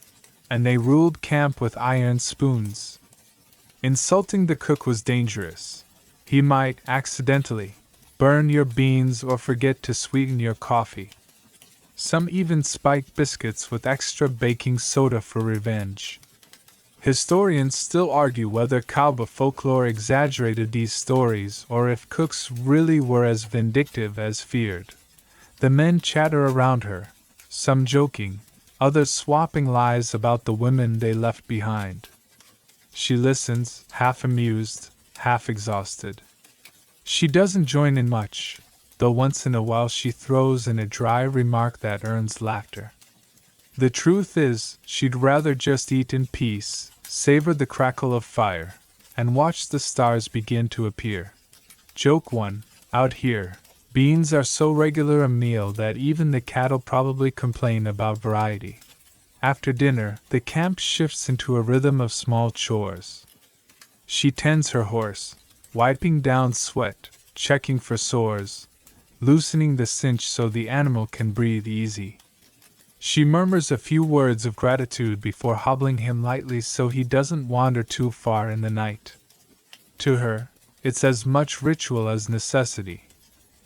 and they ruled camp with iron spoons. Insulting the cook was dangerous. He might, accidentally, burn your beans or forget to sweeten your coffee. Some even spiked biscuits with extra baking soda for revenge. Historians still argue whether cowboy folklore exaggerated these stories or if cooks really were as vindictive as feared. The men chatter around her, some joking, others swapping lies about the women they left behind. She listens, half amused, half exhausted. She doesn't join in much, though once in a while she throws in a dry remark that earns laughter. The truth is, she'd rather just eat in peace, savor the crackle of fire, and watch the stars begin to appear. Joke 1. Out here, beans are so regular a meal that even the cattle probably complain about variety. After dinner, the camp shifts into a rhythm of small chores. She tends her horse, wiping down sweat, checking for sores, loosening the cinch so the animal can breathe easy. She murmurs a few words of gratitude before hobbling him lightly so he doesn't wander too far in the night. To her, it's as much ritual as necessity.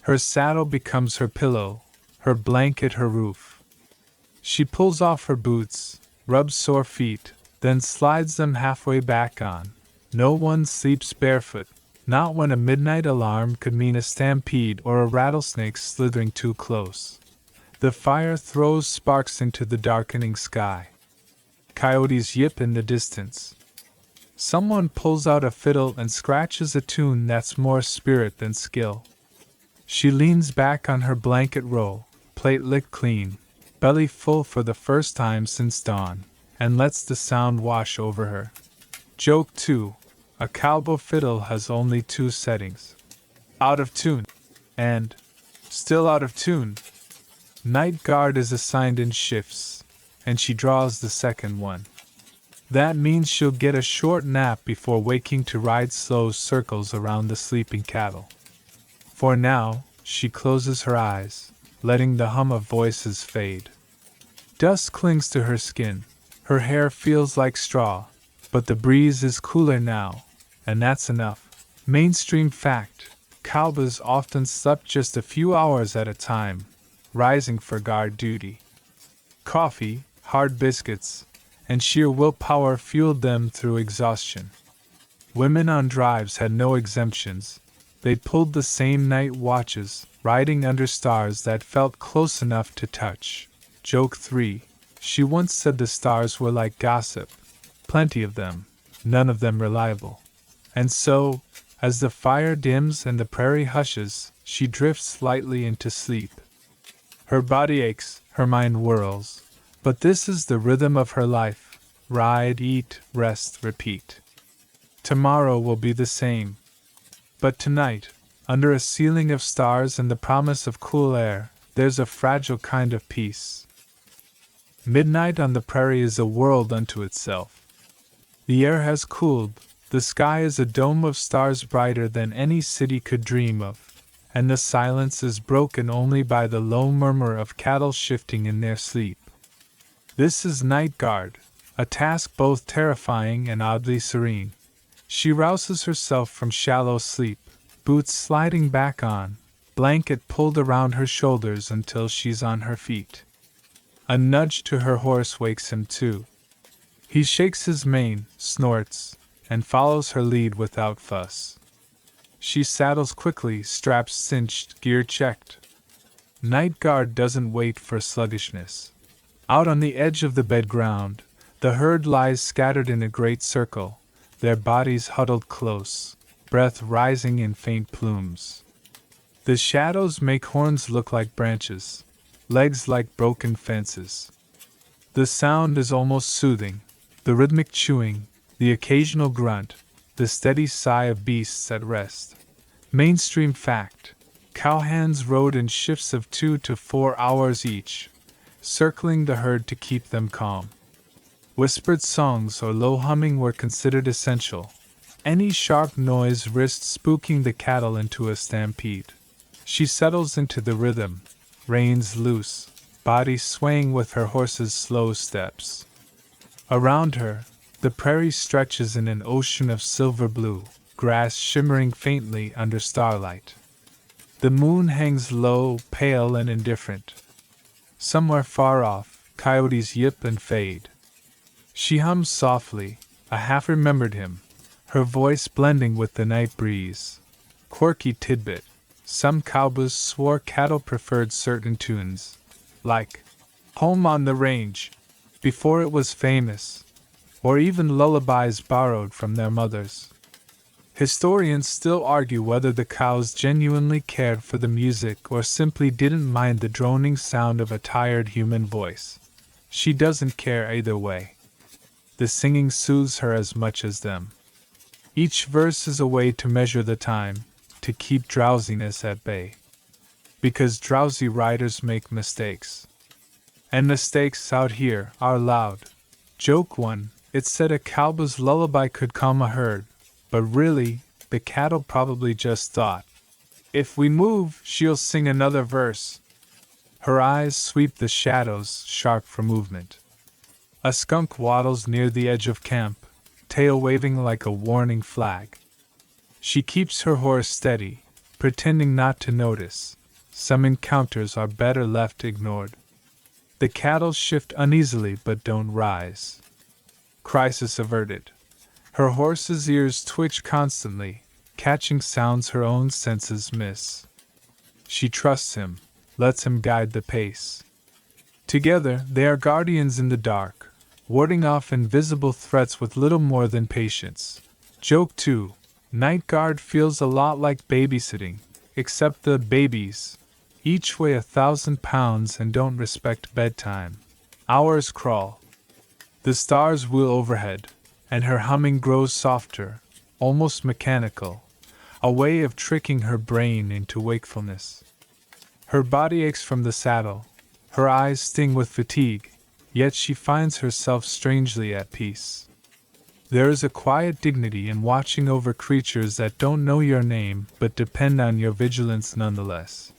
Her saddle becomes her pillow, her blanket her roof. She pulls off her boots, rubs sore feet, then slides them halfway back on. No one sleeps barefoot, not when a midnight alarm could mean a stampede or a rattlesnake slithering too close. The fire throws sparks into the darkening sky. Coyotes yip in the distance. Someone pulls out a fiddle and scratches a tune that's more spirit than skill. She leans back on her blanket roll, plate licked clean, belly full for the first time since dawn, and lets the sound wash over her. Joke 2. A cowboy fiddle has only two settings: out of tune and still out of tune. Night guard is assigned in shifts, and she draws the second one. That means she'll get a short nap before waking to ride slow circles around the sleeping cattle. For now, she closes her eyes, letting the hum of voices fade. Dust clings to her skin, her hair feels like straw, but the breeze is cooler now, and that's enough. Mainstream fact: cowboys often slept just a few hours at a time, rising for guard duty. Coffee, hard biscuits, and sheer willpower fueled them through exhaustion. Women on drives had no exemptions. They pulled the same night watches, riding under stars that felt close enough to touch. Joke 3. She once said the stars were like gossip. Plenty of them, none of them reliable. And so, as the fire dims and the prairie hushes, she drifts lightly into sleep. Her body aches, her mind whirls, but this is the rhythm of her life: ride, eat, rest, repeat. Tomorrow will be the same. But tonight, under a ceiling of stars and the promise of cool air, there's a fragile kind of peace. Midnight on the prairie is a world unto itself. The air has cooled, the sky is a dome of stars brighter than any city could dream of, and the silence is broken only by the low murmur of cattle shifting in their sleep. This is night guard, a task both terrifying and oddly serene. She rouses herself from shallow sleep, boots sliding back on, blanket pulled around her shoulders until she's on her feet. A nudge to her horse wakes him too. He shakes his mane, snorts, and follows her lead without fuss. She saddles quickly, straps cinched, gear checked. Night guard doesn't wait for sluggishness. Out on the edge of the bed ground, the herd lies scattered in a great circle, their bodies huddled close, breath rising in faint plumes. The shadows make horns look like branches, legs like broken fences. The sound is almost soothing, the rhythmic chewing, the occasional grunt, the steady sigh of beasts at rest. Mainstream fact: cowhands rode in shifts of 2 to 4 hours each, circling the herd to keep them calm. Whispered songs or low humming were considered essential. Any sharp noise risked spooking the cattle into a stampede. She settles into the rhythm, reins loose, body swaying with her horse's slow steps. Around her, the prairie stretches in an ocean of silver blue, grass shimmering faintly under starlight. The moon hangs low, pale and indifferent. Somewhere far off, coyotes yip and fade. She hums softly, a half-remembered hymn, her voice blending with the night breeze. Quirky tidbit: some cowboys swore cattle preferred certain tunes, like Home on the Range, before it was famous, or even lullabies borrowed from their mothers. Historians still argue whether the cows genuinely cared for the music or simply didn't mind the droning sound of a tired human voice. She doesn't care either way. The singing soothes her as much as them. Each verse is a way to measure the time, to keep drowsiness at bay. Because drowsy riders make mistakes. And mistakes out here are loud. Joke 1: it said a cowboy's lullaby could calm a herd, but really, the cattle probably just thought, if we move, she'll sing another verse. Her eyes sweep the shadows, sharp for movement. A skunk waddles near the edge of camp, tail waving like a warning flag. She keeps her horse steady, pretending not to notice. Some encounters are better left ignored. The cattle shift uneasily but don't rise. Crisis averted. Her horse's ears twitch constantly, catching sounds her own senses miss. She trusts him, lets him guide the pace. Together, they are guardians in the dark, warding off invisible threats with little more than patience. Joke 2: night guard feels a lot like babysitting, except the babies, Each weigh 1,000 pounds and don't respect bedtime. Hours crawl. The stars wheel overhead, and her humming grows softer, almost mechanical, a way of tricking her brain into wakefulness. Her body aches from the saddle, her eyes sting with fatigue, yet she finds herself strangely at peace. There is a quiet dignity in watching over creatures that don't know your name but depend on your vigilance nonetheless.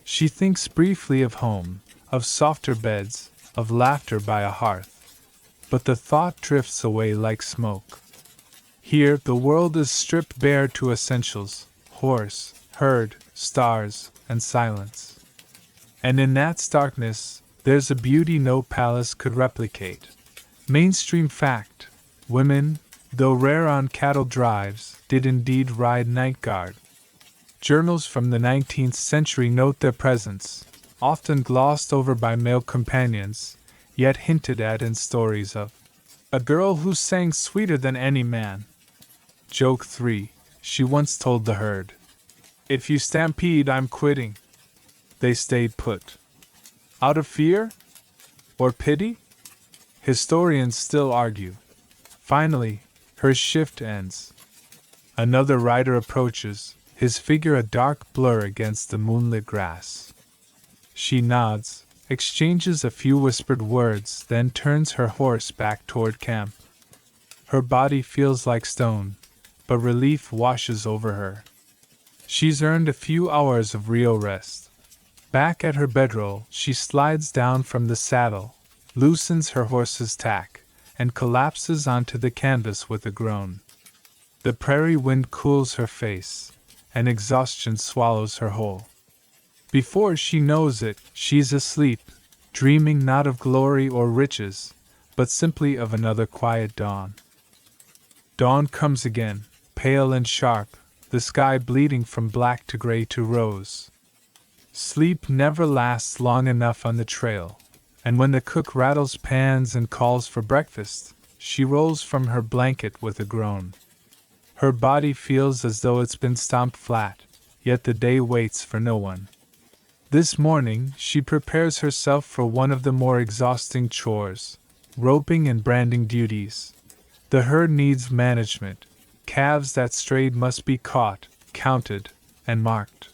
She thinks briefly of home, of softer beds, of laughter by a hearth. But the thought drifts away like smoke. Here, the world is stripped bare to essentials: horse, herd, stars, and silence. And in that starkness, there's a beauty no palace could replicate. Mainstream fact: women, though rare on cattle drives, did indeed ride night guard. Journals from the 19th century note their presence, often glossed over by male companions, yet hinted at in stories of a girl who sang sweeter than any man. Joke 3. She once told the herd, "If you stampede, I'm quitting." They stayed put. Out of fear? Or pity? Historians still argue. Finally, her shift ends. Another rider approaches, his figure a dark blur against the moonlit grass. She nods, exchanges a few whispered words, then turns her horse back toward camp. Her body feels like stone, but relief washes over her. She's earned a few hours of real rest. Back at her bedroll, she slides down from the saddle, loosens her horse's tack, and collapses onto the canvas with a groan. The prairie wind cools her face, and exhaustion swallows her whole. Before she knows it, she's asleep, dreaming not of glory or riches, but simply of another quiet dawn. Dawn comes again, pale and sharp, the sky bleeding from black to gray to rose. Sleep never lasts long enough on the trail, and when the cook rattles pans and calls for breakfast, she rolls from her blanket with a groan. Her body feels as though it's been stomped flat, yet the day waits for no one. This morning, she prepares herself for one of the more exhausting chores, roping and branding duties. The herd needs management. Calves that strayed must be caught, counted, and marked.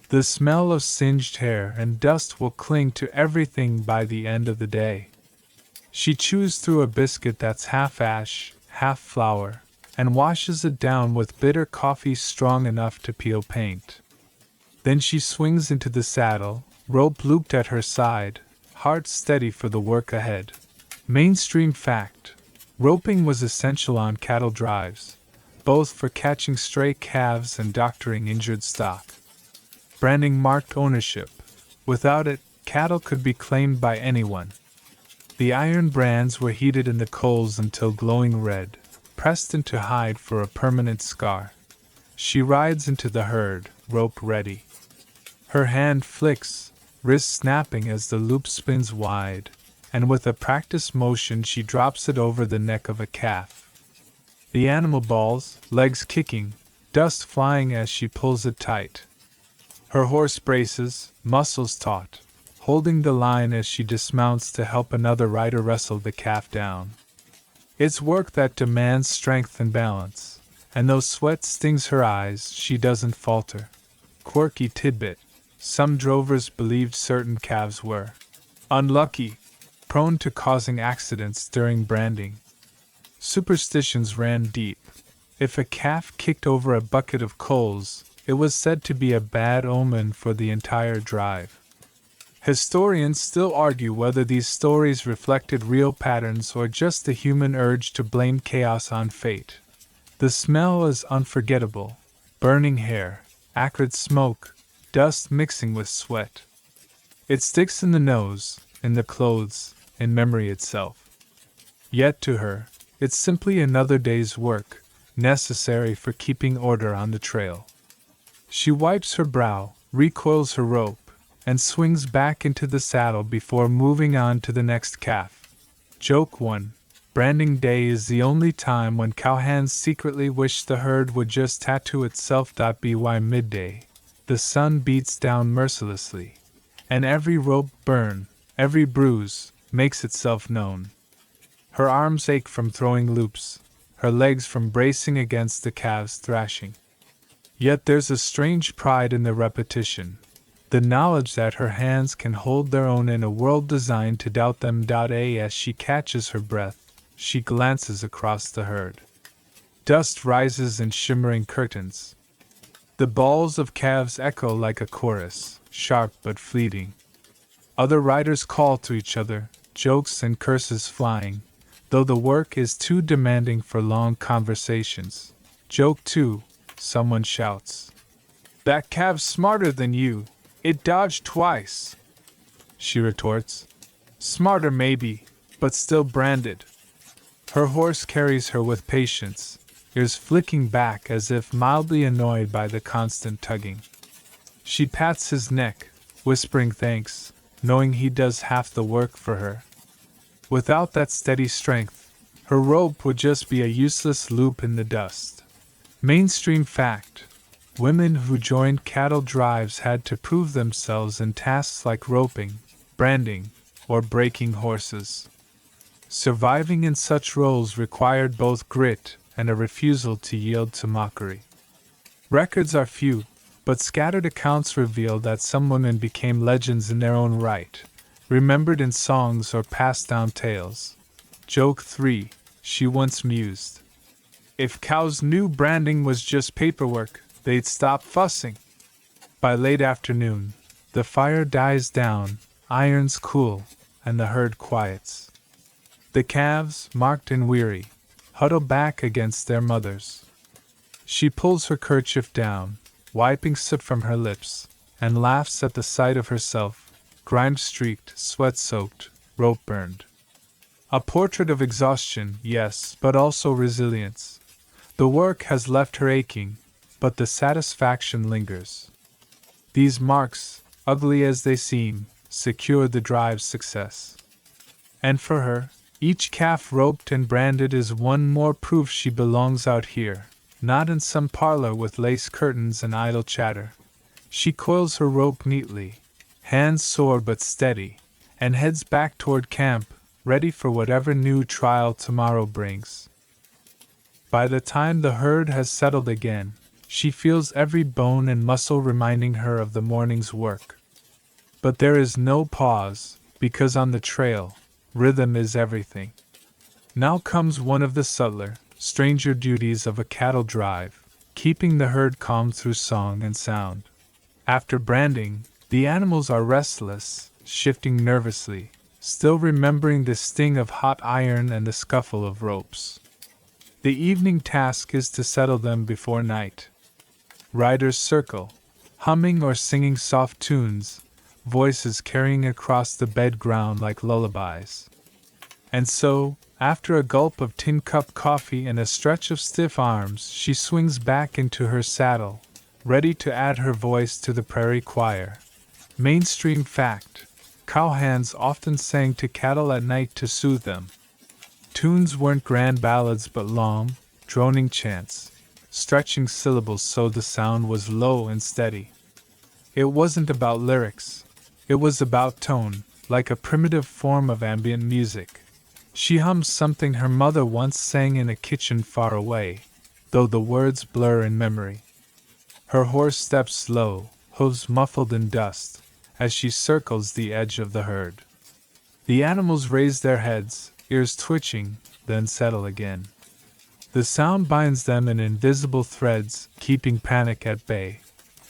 The smell of singed hair and dust will cling to everything by the end of the day. She chews through a biscuit that's half ash, half flour, and washes it down with bitter coffee strong enough to peel paint. Then she swings into the saddle, rope looped at her side, heart steady for the work ahead. Mainstream fact: roping was essential on cattle drives, both for catching stray calves and doctoring injured stock. Branding marked ownership. Without it, cattle could be claimed by anyone. The iron brands were heated in the coals until glowing red, pressed into hide for a permanent scar. She rides into the herd, rope ready. Her hand flicks, wrist snapping as the loop spins wide, and with a practiced motion she drops it over the neck of a calf. The animal balls, legs kicking, dust flying as she pulls it tight. Her horse braces, muscles taut, holding the line as she dismounts to help another rider wrestle the calf down. It's work that demands strength and balance, and though sweat stings her eyes, she doesn't falter. Quirky tidbit: some drovers believed certain calves were unlucky, prone to causing accidents during branding. Superstitions ran deep. If a calf kicked over a bucket of coals, it was said to be a bad omen for the entire drive. Historians still argue whether these stories reflected real patterns or just the human urge to blame chaos on fate. The smell is unforgettable: burning hair, acrid smoke, dust mixing with sweat. It sticks in the nose, in the clothes, in memory itself. Yet to her, it's simply another day's work, necessary for keeping order on the trail. She wipes her brow, recoils her rope, and swings back into the saddle before moving on to the next calf. Joke 1. Branding day is the only time when cowhands secretly wish the herd would just tattoo itself. By midday, the sun beats down mercilessly, and every rope burn, every bruise, makes itself known. Her arms ache from throwing loops, her legs from bracing against the calves' thrashing. Yet there's a strange pride in the repetition, the knowledge that her hands can hold their own in a world designed to doubt them. As she catches her breath, she glances across the herd. Dust rises in shimmering curtains. The bawls of calves echo like a chorus, sharp but fleeting. Other riders call to each other, jokes and curses flying, though the work is too demanding for long conversations. Joke too, someone shouts. "That calf's smarter than you. It dodged twice." She retorts. "Smarter maybe, but still branded." Her horse carries her with patience, ears flicking back as if mildly annoyed by the constant tugging. She pats his neck, whispering thanks, knowing he does half the work for her. Without that steady strength, her rope would just be a useless loop in the dust. Mainstream fact: women who joined cattle drives had to prove themselves in tasks like roping, branding, or breaking horses. Surviving in such roles required both grit and a refusal to yield to mockery. Records are few, but scattered accounts reveal that some women became legends in their own right, remembered in songs or passed down tales. Joke 3, she once mused. If cows knew branding was just paperwork, they'd stop fussing. By late afternoon, the fire dies down, irons cool, and the herd quiets. The calves, marked and weary, huddle back against their mothers. She pulls her kerchief down, wiping soot from her lips, and laughs at the sight of herself, grime-streaked, sweat-soaked, rope-burned. A portrait of exhaustion, yes, but also resilience. The work has left her aching, but the satisfaction lingers. These marks, ugly as they seem, secure the drive's success. And for her, each calf roped and branded is one more proof she belongs out here, not in some parlor with lace curtains and idle chatter. She coils her rope neatly, hands sore but steady, and heads back toward camp, ready for whatever new trial tomorrow brings. By the time the herd has settled again, she feels every bone and muscle reminding her of the morning's work. But there is no pause, because on the trail, rhythm is everything. Now comes one of the subtler, stranger duties of a cattle drive, keeping the herd calm through song and sound. After branding, the animals are restless, shifting nervously, still remembering the sting of hot iron and the scuffle of ropes. The evening task is to settle them before night. Riders circle, humming or singing soft tunes, voices carrying across the bed ground like lullabies. And so, after a gulp of tin cup coffee and a stretch of stiff arms, she swings back into her saddle, ready to add her voice to the prairie choir. Mainstream fact: cowhands often sang to cattle at night to soothe them. Tunes weren't grand ballads but long, droning chants, stretching syllables so the sound was low and steady. It wasn't about lyrics. It was about tone, like a primitive form of ambient music. She hums something her mother once sang in a kitchen far away, though the words blur in memory. Her horse steps slow, hooves muffled in dust, as she circles the edge of the herd. The animals raise their heads, ears twitching, then settle again. The sound binds them in invisible threads, keeping panic at bay.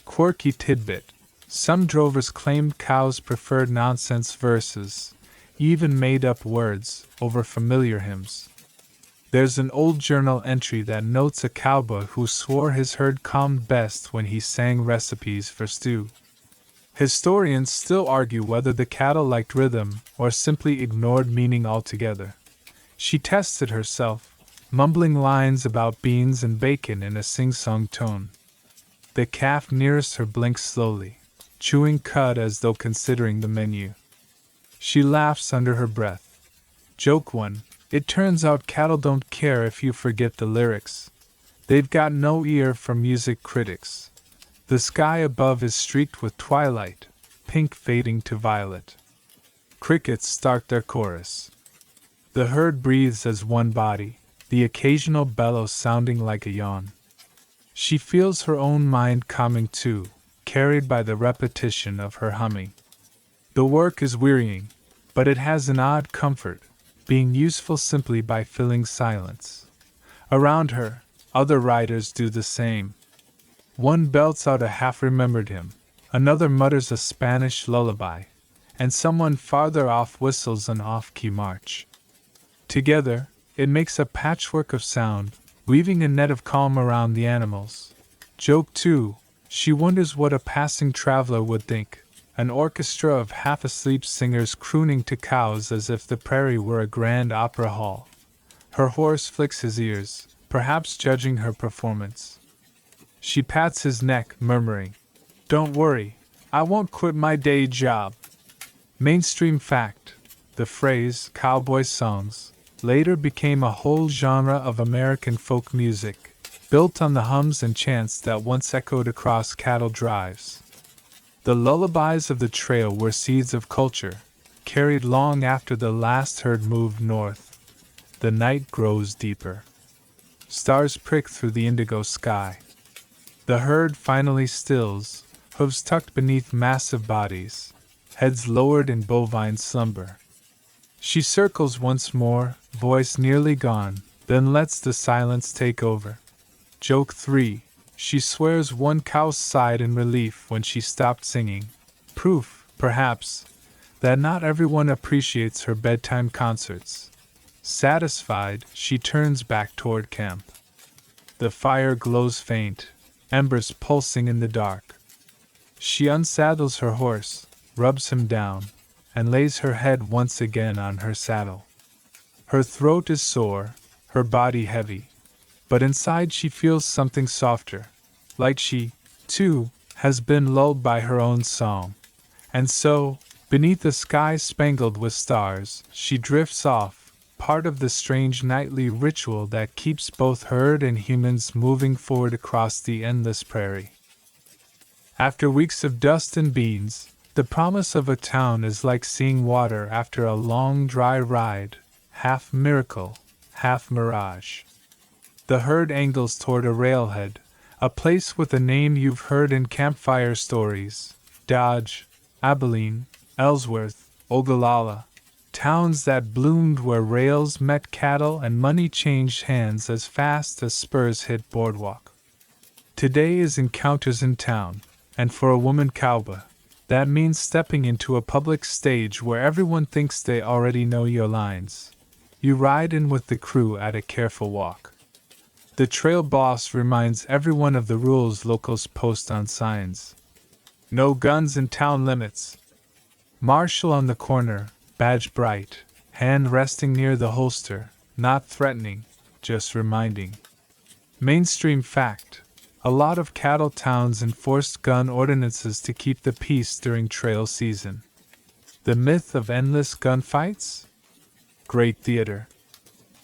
Quirky tidbit: some drovers claimed cows preferred nonsense verses, even made up words, over familiar hymns. There's an old journal entry that notes a cowboy who swore his herd calmed best when he sang recipes for stew. Historians still argue whether the cattle liked rhythm or simply ignored meaning altogether. She tested herself, mumbling lines about beans and bacon in a sing-song tone. The calf nearest her blinks slowly, chewing cud as though considering the menu. She laughs under her breath. Joke 1: it turns out cattle don't care if you forget the lyrics. They've got no ear for music critics. The sky above is streaked with twilight, pink fading to violet. Crickets start their chorus. The herd breathes as one body, the occasional bellow sounding like a yawn. She feels her own mind calming too, carried by the repetition of her humming. The work is wearying, but it has an odd comfort, being useful simply by filling silence. Around her, other riders do the same. One belts out a half-remembered hymn, another mutters a Spanish lullaby, and someone farther off whistles an off-key march. Together, it makes a patchwork of sound, weaving a net of calm around the animals. Joke too, she wonders what a passing traveler would think, an orchestra of half-asleep singers crooning to cows as if the prairie were a grand opera hall. Her horse flicks his ears, perhaps judging her performance. She pats his neck, murmuring, "Don't worry, I won't quit my day job." Mainstream fact: the phrase cowboy songs later became a whole genre of American folk music, built on the hums and chants that once echoed across cattle drives. The lullabies of the trail were seeds of culture, carried long after the last herd moved north. The night grows deeper. Stars prick through the indigo sky. The herd finally stills, hooves tucked beneath massive bodies, heads lowered in bovine slumber. She circles once more, voice nearly gone, then lets the silence take over. Joke 3. She swears one cow sighed in relief when she stopped singing. Proof, perhaps, that not everyone appreciates her bedtime concerts. Satisfied, she turns back toward camp. The fire glows faint, embers pulsing in the dark. She unsaddles her horse, rubs him down, and lays her head once again on her saddle. Her throat is sore, her body heavy, but inside she feels something softer, like she, too, has been lulled by her own song. And so, beneath a sky spangled with stars, she drifts off, part of the strange nightly ritual that keeps both herd and humans moving forward across the endless prairie. After weeks of dust and beans, the promise of a town is like seeing water after a long dry ride, half miracle, half mirage. The herd angles toward a railhead, a place with a name you've heard in campfire stories: Dodge, Abilene, Ellsworth, Ogallala, towns that bloomed where rails met cattle and money changed hands as fast as spurs hit boardwalk. Today is Encounters in Town, and for a woman cowboy, that means stepping into a public stage where everyone thinks they already know your lines. You ride in with the crew at a careful walk. The trail boss reminds everyone of the rules locals post on signs. No guns in town limits. Marshal on the corner, badge bright, hand resting near the holster, not threatening, just reminding. Mainstream fact: a lot of cattle towns enforced gun ordinances to keep the peace during trail season. The myth of endless gunfights? Great theater.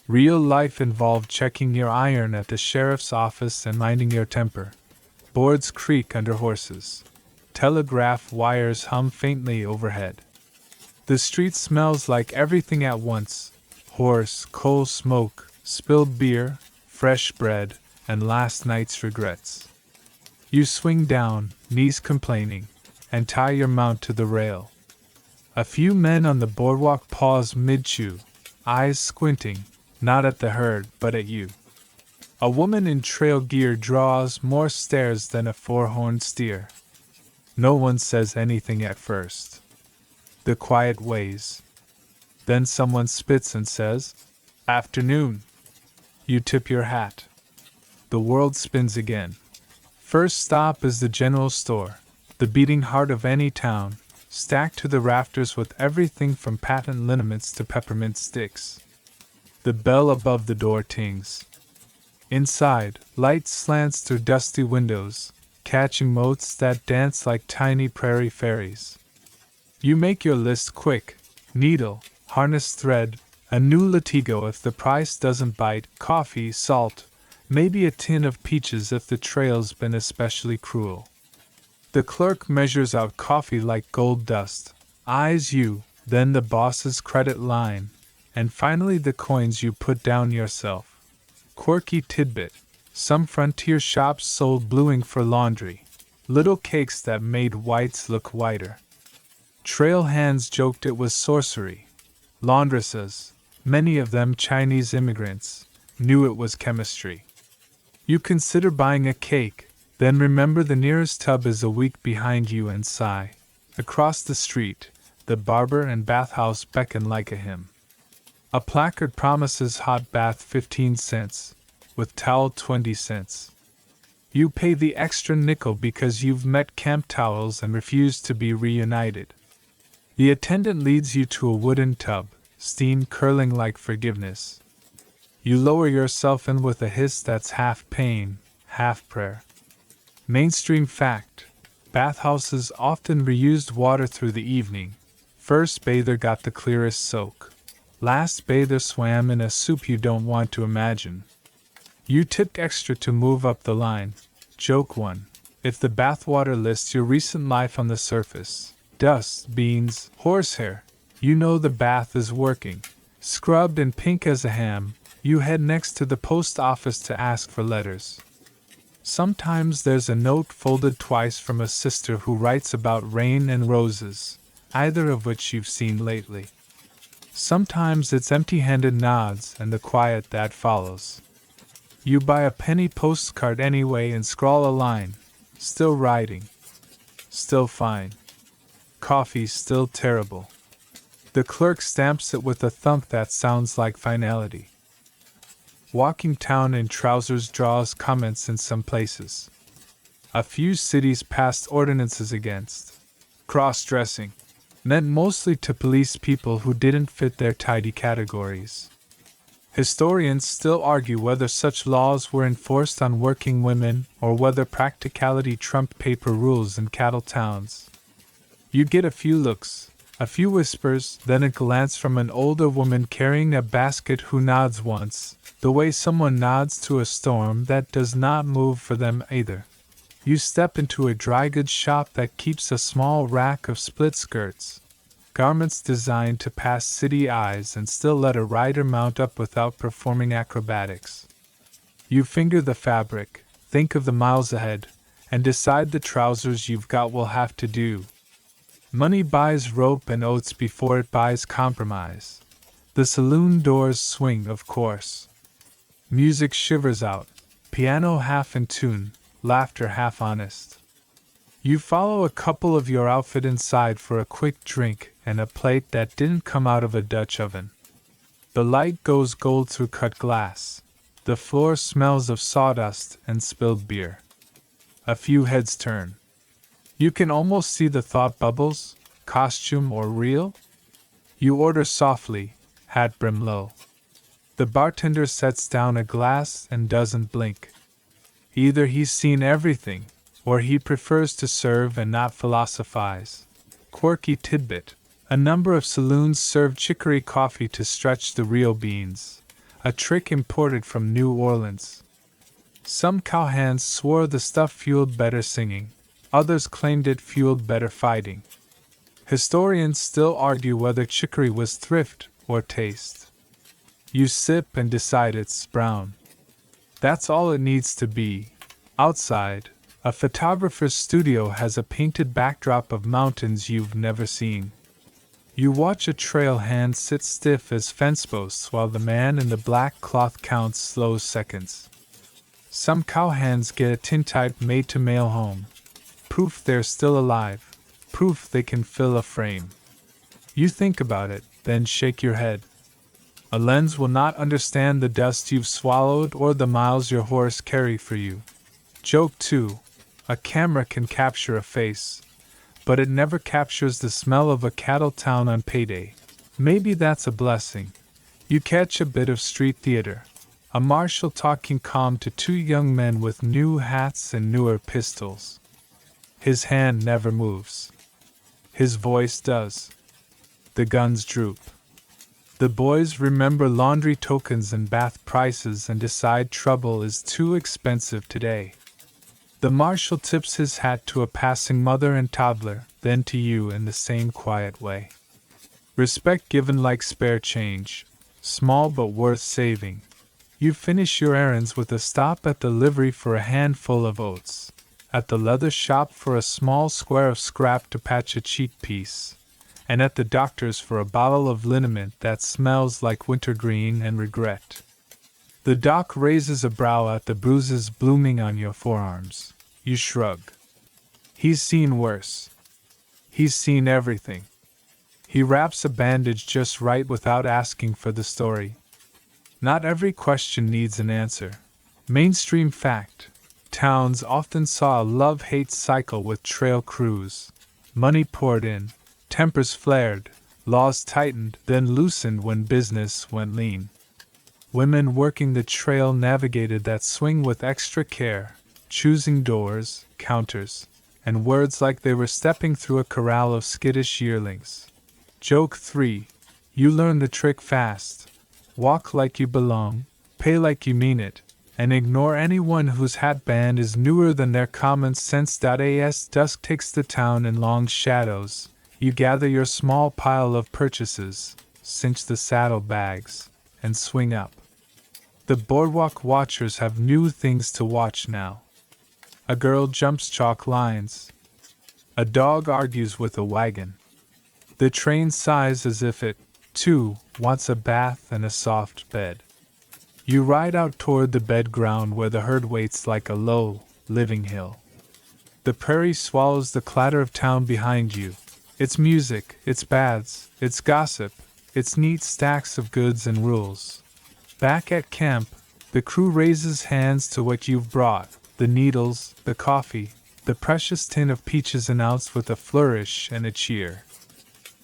Real life involved checking your iron at the sheriff's office and minding your temper. Boards creak under horses. Telegraph wires hum faintly overhead. The street smells like everything at once: horse, coal smoke, spilled beer, fresh bread, and last night's regrets. You swing down, knees complaining, and tie your mount to the rail. A few men on the boardwalk pause mid-chew, eyes squinting, not at the herd but at you. A woman in trail gear draws more stares than a four-horned steer. No one says anything at first. The quiet weighs. Then someone spits and says, "Afternoon." You tip your hat. The world spins again. First stop is the general store, the beating heart of any town, stacked to the rafters with everything from patent liniments to peppermint sticks. The bell above the door tings. Inside, light slants through dusty windows, catching motes that dance like tiny prairie fairies. You make your list quick: needle, harness thread, a new latigo if the price doesn't bite, coffee, salt, maybe a tin of peaches if the trail's been especially cruel. The clerk measures out coffee like gold dust, eyes you, then the boss's credit line, and finally the coins you put down yourself. Quirky tidbit. Some frontier shops sold bluing for laundry. Little cakes that made whites look whiter. Trail hands joked it was sorcery. Laundresses, many of them Chinese immigrants, knew it was chemistry. You consider buying a cake, then remember the nearest tub is a week behind you and sigh. Across the street, the barber and bathhouse beckon like a hymn. A placard promises hot bath 15 cents, with towel 20 cents. You pay the extra nickel because you've met camp towels and refused to be reunited. The attendant leads you to a wooden tub, steam curling like forgiveness. You lower yourself in with a hiss that's half pain, half prayer. Mainstream fact: bathhouses often reused water through the evening. First bather got the clearest soak. Last bather swam in a soup you don't want to imagine. You tipped extra to move up the line. Joke 1. If the bathwater lists your recent life on the surface, dust, beans, horsehair, you know the bath is working. Scrubbed and pink as a ham, you head next to the post office to ask for letters. Sometimes there's a note folded twice from a sister who writes about rain and roses, either of which you've seen lately. Sometimes it's empty-handed nods and the quiet that follows. You buy a penny postcard anyway and scrawl a line. Still writing. Still fine. Coffee still terrible. The clerk stamps it with a thump that sounds like finality. Walking town in trousers draws comments in some places. A few cities passed ordinances against cross-dressing, meant mostly to police people who didn't fit their tidy categories. Historians still argue whether such laws were enforced on working women or whether practicality trumped paper rules in cattle towns. You get a few looks, a few whispers, then a glance from an older woman carrying a basket who nods once, the way someone nods to a storm that does not move for them either. You step into a dry goods shop that keeps a small rack of split skirts, garments designed to pass city eyes and still let a rider mount up without performing acrobatics. You finger the fabric, think of the miles ahead, and decide the trousers you've got will have to do. Money buys rope and oats before it buys compromise. The saloon doors swing, of course. Music shivers out, piano half in tune, laughter half honest. You follow a couple of your outfit inside for a quick drink and a plate that didn't come out of a Dutch oven. The light goes gold through cut glass. The floor smells of sawdust and spilled beer. A few heads turn. You can almost see the thought bubbles, costume or real? You order softly, hat brim low. The bartender sets down a glass and doesn't blink. Either he's seen everything, or he prefers to serve and not philosophize. Quirky tidbit: a number of saloons serve chicory coffee to stretch the real beans, a trick imported from New Orleans. Some cowhands swore the stuff fueled better singing, others claimed it fueled better fighting. Historians still argue whether chicory was thrift or taste. You sip and decide it's brown. That's all it needs to be. Outside, a photographer's studio has a painted backdrop of mountains you've never seen. You watch a trail hand sit stiff as fence posts while the man in the black cloth counts slow seconds. Some cowhands get a tintype made to mail home. Proof they're still alive. Proof they can fill a frame. You think about it, then shake your head. A lens will not understand the dust you've swallowed or the miles your horse carry for you. Joke 2. A camera can capture a face, but it never captures the smell of a cattle town on payday. Maybe that's a blessing. You catch a bit of street theater. A marshal talking calm to two young men with new hats and newer pistols. His hand never moves. His voice does. The guns droop. The boys remember laundry tokens and bath prices and decide trouble is too expensive today. The marshal tips his hat to a passing mother and toddler, then to you in the same quiet way. Respect given like spare change, small but worth saving. You finish your errands with a stop at the livery for a handful of oats, at the leather shop for a small square of scrap to patch a cheek piece, and at the doctor's for a bottle of liniment that smells like wintergreen and regret. The doc raises a brow at the bruises blooming on your forearms. You shrug. He's seen worse. He's seen everything. He wraps a bandage just right without asking for the story. Not every question needs an answer. Mainstream fact. Towns often saw a love-hate cycle with trail crews. Money poured in, tempers flared, laws tightened, then loosened when business went lean. Women working the trail navigated that swing with extra care, choosing doors, counters, and words like they were stepping through a corral of skittish yearlings. Joke 3. You learn the trick fast. Walk like you belong, pay like you mean it, and ignore anyone whose hatband is newer than their common sense. As dusk takes the town in long shadows, you gather your small pile of purchases, cinch the saddlebags, and swing up. The boardwalk watchers have new things to watch now. A girl jumps chalk lines. A dog argues with a wagon. The train sighs as if it, too, wants a bath and a soft bed. You ride out toward the bed ground where the herd waits like a low, living hill. The prairie swallows the clatter of town behind you. Its music, its baths, its gossip, its neat stacks of goods and rules. Back at camp, the crew raises hands to what you've brought. The needles, the coffee, the precious tin of peaches announced with a flourish and a cheer.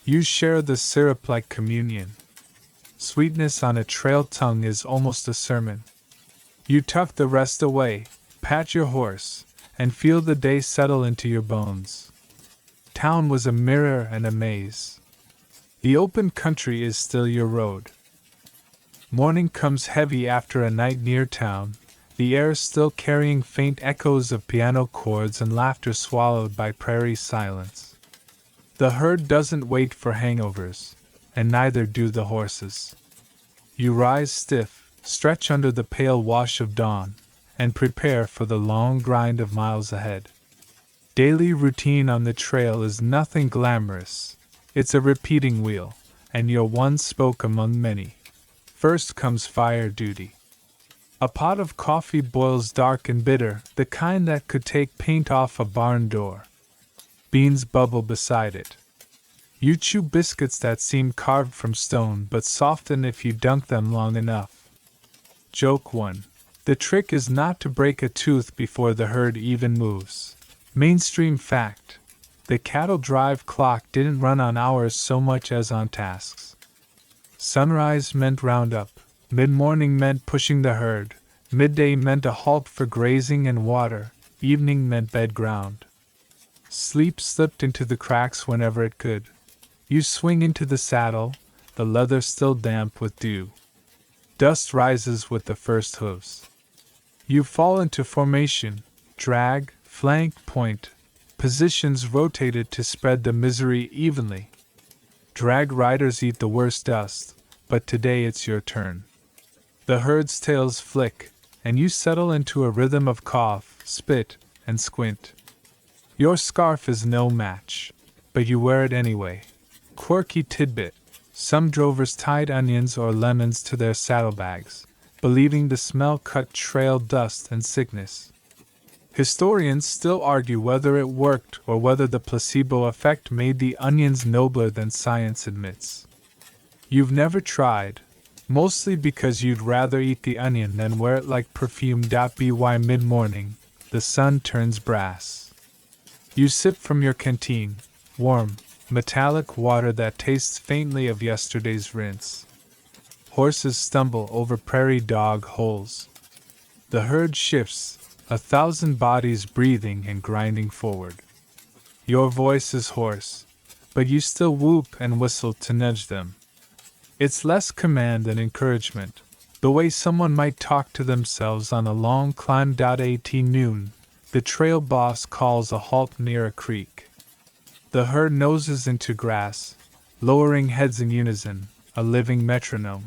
You share the syrup like communion. Sweetness on a trail tongue is almost a sermon. You tuck the rest away, pat your horse, and feel the day settle into your bones. Town was a mirror and a maze. The open country is still your road. Morning comes heavy after a night near town, the air still carrying faint echoes of piano chords and laughter swallowed by prairie silence. The herd doesn't wait for hangovers, and neither do the horses. You rise stiff, stretch under the pale wash of dawn, and prepare for the long grind of miles ahead. Daily routine on the trail is nothing glamorous. It's a repeating wheel, and you're one spoke among many. First comes fire duty. A pot of coffee boils dark and bitter, the kind that could take paint off a barn door. Beans bubble beside it. You chew biscuits that seem carved from stone but soften if you dunk them long enough. Joke 1. The trick is not to break a tooth before the herd even moves. Mainstream fact. The cattle drive clock didn't run on hours so much as on tasks. Sunrise meant roundup. Mid-morning meant pushing the herd, midday meant a halt for grazing and water, evening meant bed ground. Sleep slipped into the cracks whenever it could. You swing into the saddle, the leather still damp with dew. Dust rises with the first hooves. You fall into formation, drag, flank, point, positions rotated to spread the misery evenly. Drag riders eat the worst dust, but today it's your turn. The herd's tails flick, and you settle into a rhythm of cough, spit, and squint. Your scarf is no match, but you wear it anyway. Quirky tidbit. Some drovers tied onions or lemons to their saddlebags, believing the smell cut trail dust and sickness. Historians still argue whether it worked or whether the placebo effect made the onions nobler than science admits. You've never tried, mostly because you'd rather eat the onion than wear it like perfume. By mid-morning, the sun turns brass. You sip from your canteen, warm, metallic water that tastes faintly of yesterday's rinse. Horses stumble over prairie dog holes. The herd shifts, 1,000 bodies breathing and grinding forward. Your voice is hoarse, but you still whoop and whistle to nudge them. It's less command than encouragement, the way someone might talk to themselves on a long climb. At noon, The trail boss calls a halt near a creek. The herd noses into grass, lowering heads in unison, a living metronome.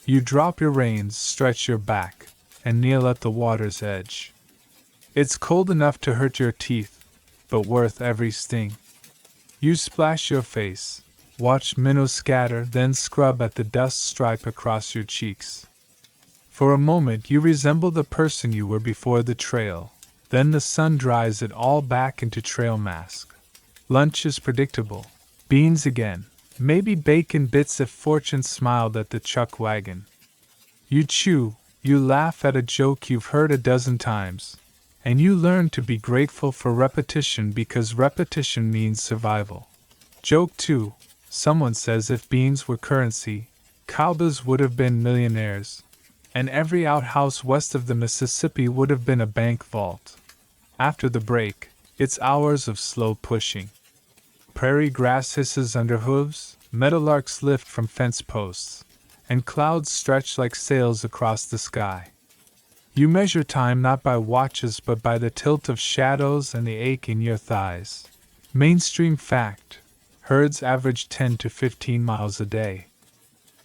You drop your reins, stretch your back, and kneel at the water's edge. It's cold enough to hurt your teeth, but worth every sting. You splash your face, watch minnows scatter, then scrub at the dust stripe across your cheeks. For a moment you resemble the person you were before the trail, then the sun dries it all back into trail mask. Lunch is predictable. Beans again, maybe bacon bits if fortune smiled at the chuck wagon. You chew, you laugh at a joke you've heard a dozen times, and you learn to be grateful for repetition because repetition means survival. Joke 2. Someone says if beans were currency, cowboys would have been millionaires, and every outhouse west of the Mississippi would have been a bank vault. After the break, it's hours of slow pushing. Prairie grass hisses under hooves, meadowlarks lift from fence posts, and clouds stretch like sails across the sky. You measure time not by watches but by the tilt of shadows and the ache in your thighs. Mainstream fact: herds average 10 to 15 miles a day.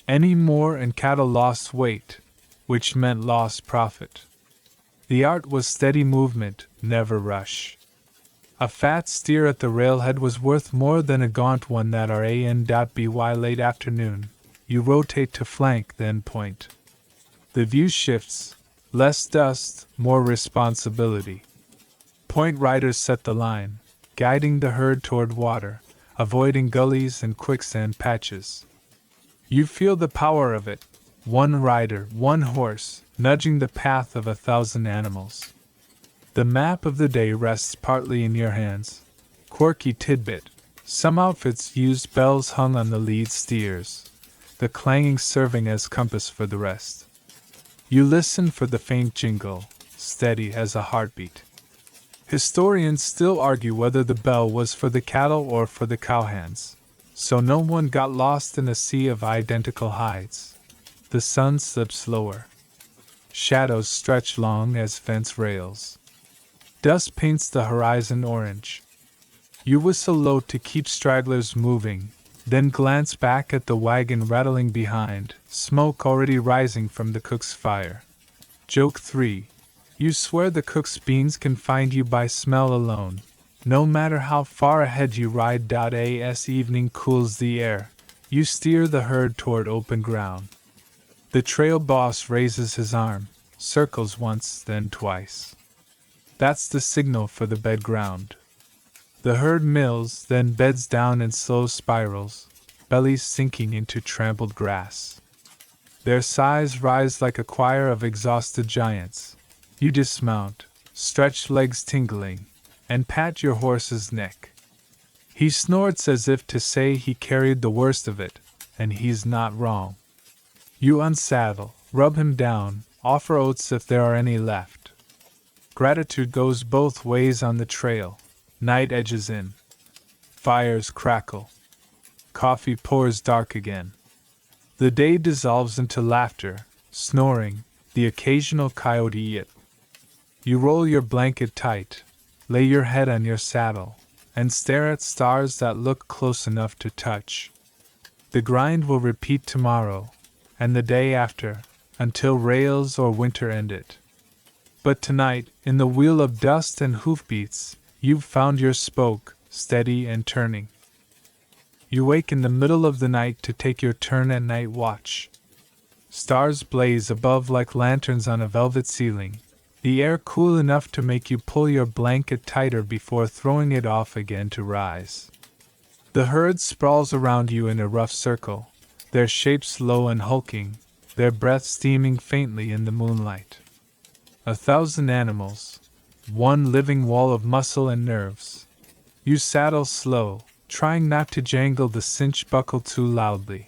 Any more and cattle lost weight, which meant lost profit. The art was steady movement, never rush. A fat steer at the railhead was worth more than a gaunt one that RAN.BY late afternoon. You rotate to flank, then point. The view shifts, less dust, more responsibility. Point riders set the line, guiding the herd toward water, avoiding gullies and quicksand patches. You feel the power of it, one rider, one horse, nudging the path of 1,000 animals. The map of the day rests partly in your hands. Quirky tidbit: some outfits used bells hung on the lead steers, the clanging serving as compass for the rest. You listen for the faint jingle, steady as a heartbeat. Historians still argue whether the bell was for the cattle or for the cowhands, so no one got lost in a sea of identical hides. The sun slips lower. Shadows stretch long as fence rails. Dust paints the horizon orange. You whistle low to keep stragglers moving, then glance back at the wagon rattling behind, smoke already rising from the cook's fire. Joke 3. You swear the cook's beans can find you by smell alone. No matter how far ahead you ride. As evening cools the air, you steer the herd toward open ground. The trail boss raises his arm, circles once, then twice. That's the signal for the bed ground. The herd mills, then beds down in slow spirals, bellies sinking into trampled grass. Their sighs rise like a choir of exhausted giants. You dismount, stretch legs tingling, and pat your horse's neck. He snorts as if to say he carried the worst of it, and he's not wrong. You unsaddle, rub him down, offer oats if there are any left. Gratitude goes both ways on the trail. Night edges in. Fires crackle. Coffee pours dark again. The day dissolves into laughter, snoring, the occasional coyote yip. You roll your blanket tight, lay your head on your saddle, and stare at stars that look close enough to touch. The grind will repeat tomorrow, and the day after, until rails or winter end it. But tonight, in the wheel of dust and hoofbeats, you've found your spoke, steady and turning. You wake in the middle of the night to take your turn at night watch. Stars blaze above like lanterns on a velvet ceiling, the air cool enough to make you pull your blanket tighter before throwing it off again to rise. The herd sprawls around you in a rough circle, their shapes low and hulking, their breath steaming faintly in the moonlight. 1,000 animals, one living wall of muscle and nerves. You saddle slow, trying not to jangle the cinch buckle too loudly,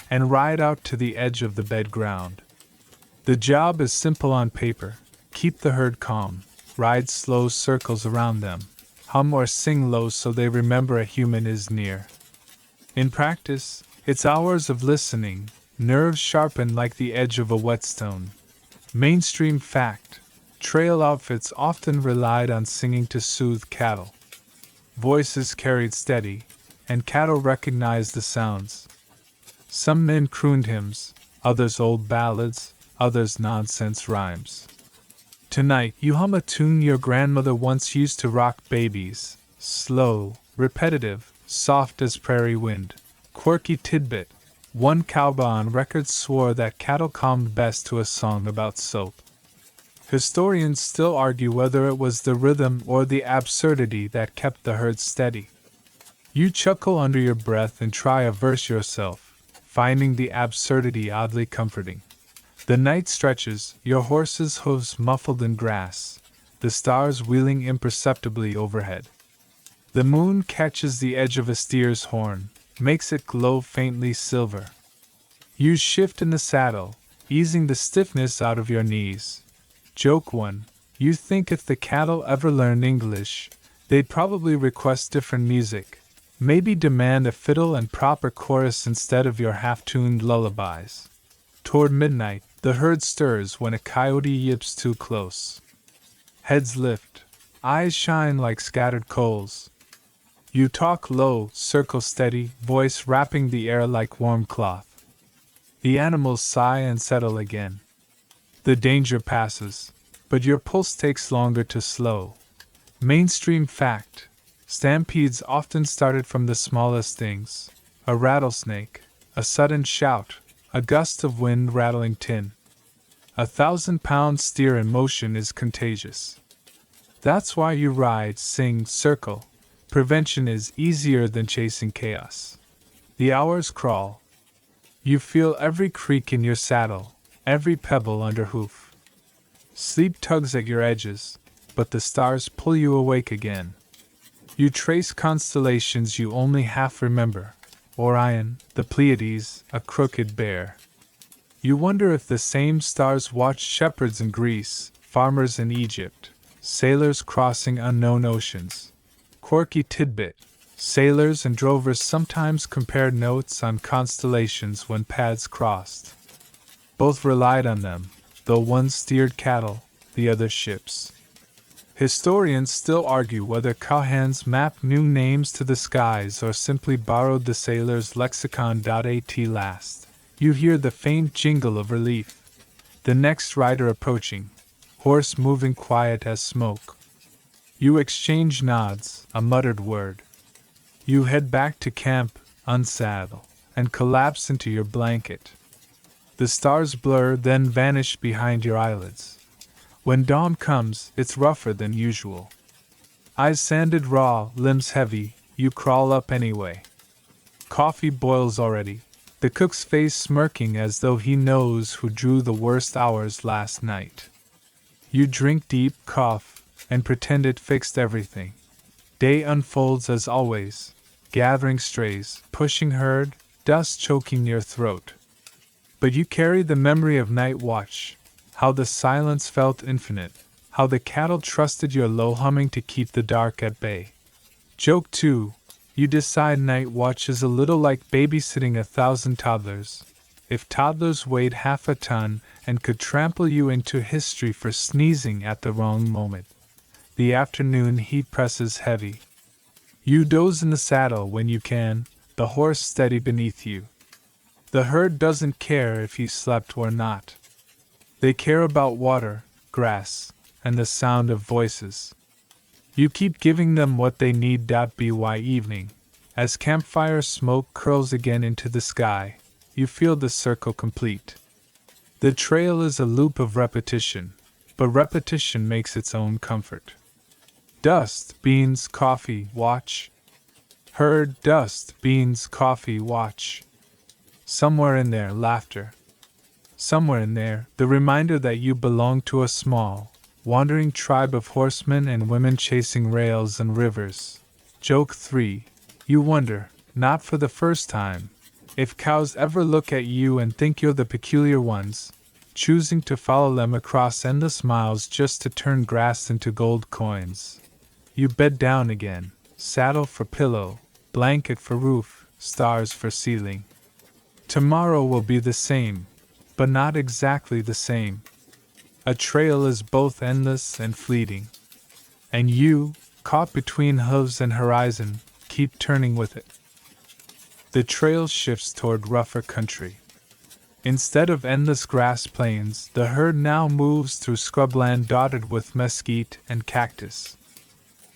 and ride out to the edge of the bed ground. The job is simple on paper: keep the herd calm, ride slow circles around them, hum or sing low so they remember a human is near. In practice, it's hours of listening, nerves sharpened like the edge of a whetstone. Mainstream fact: Trail outfits often relied on singing to soothe cattle. Voices carried steady, and cattle recognized the sounds. Some men crooned hymns, others old ballads, others nonsense rhymes. Tonight you hum a tune your grandmother once used to rock babies, slow, repetitive, soft as prairie wind. Quirky tidbit: one cowboy on record swore that cattle calmed best to a song about soap. Historians still argue whether it was the rhythm or the absurdity that kept the herd steady. You chuckle under your breath and try a verse yourself, finding the absurdity oddly comforting. The night stretches, your horse's hooves muffled in grass, the stars wheeling imperceptibly overhead. The moon catches the edge of a steer's horn, makes it glow faintly silver. You shift in the saddle, easing the stiffness out of your knees. Joke 1. You think if the cattle ever learned English, they'd probably request different music, maybe demand a fiddle and proper chorus instead of your half-tuned lullabies. Toward midnight, the herd stirs when a coyote yips too close. Heads lift, eyes shine like scattered coals. You talk low, circle steady, voice wrapping the air like warm cloth. The animals sigh and settle again. The danger passes, but your pulse takes longer to slow. Mainstream fact: stampedes often started from the smallest things. A rattlesnake, a sudden shout, a gust of wind rattling tin. 1,000-pound steer in motion is contagious. That's why you ride, sing, circle. Prevention is easier than chasing chaos. The hours crawl. You feel every creak in your saddle, every pebble under hoof. Sleep tugs at your edges, but the stars pull you awake again. You trace constellations you only half remember. Orion, the Pleiades, a crooked bear. You wonder if the same stars watched shepherds in Greece, farmers in Egypt, sailors crossing unknown oceans. Quirky tidbit: sailors and drovers sometimes compared notes on constellations when paths crossed. Both relied on them, though one steered cattle, the other ships. Historians still argue whether cowhands mapped new names to the skies or simply borrowed the sailor's lexicon.at last. You hear the faint jingle of relief. The next rider approaching, horse moving quiet as smoke. You exchange nods, a muttered word. You head back to camp, unsaddle, and collapse into your blanket. The stars blur, then vanish behind your eyelids. When dawn comes, it's rougher than usual. Eyes sanded raw, limbs heavy, you crawl up anyway. Coffee boils already, the cook's face smirking as though he knows who drew the worst hours last night. You drink deep, cough, and pretend it fixed everything. Day unfolds as always, gathering strays, pushing herd, dust choking your throat. But you carry the memory of night watch, how the silence felt infinite, how the cattle trusted your low humming to keep the dark at bay. Joke 2. You decide night watch is a little like babysitting 1,000 toddlers. If toddlers weighed half a ton and could trample you into history for sneezing at the wrong moment. The afternoon heat presses heavy. You doze in the saddle when you can, the horse steady beneath you. The herd doesn't care if you slept or not. They care about water, grass, and the sound of voices. You keep giving them what they need. By evening, as campfire smoke curls again into the sky, you feel the circle complete. The trail is a loop of repetition, but repetition makes its own comfort. Dust, beans, coffee, watch. Herd, dust, beans, coffee, watch. Somewhere in there, laughter. Somewhere in there, the reminder that you belong to a small, wandering tribe of horsemen and women chasing rails and rivers. Joke 3. You wonder, not for the first time, if cows ever look at you and think you're the peculiar ones, choosing to follow them across endless miles just to turn grass into gold coins. You bed down again, saddle for pillow, blanket for roof, stars for ceiling. Tomorrow will be the same, but not exactly the same. A trail is both endless and fleeting. And you, caught between hooves and horizon, keep turning with it. The trail shifts toward rougher country. Instead of endless grass plains, the herd now moves through scrubland dotted with mesquite and cactus.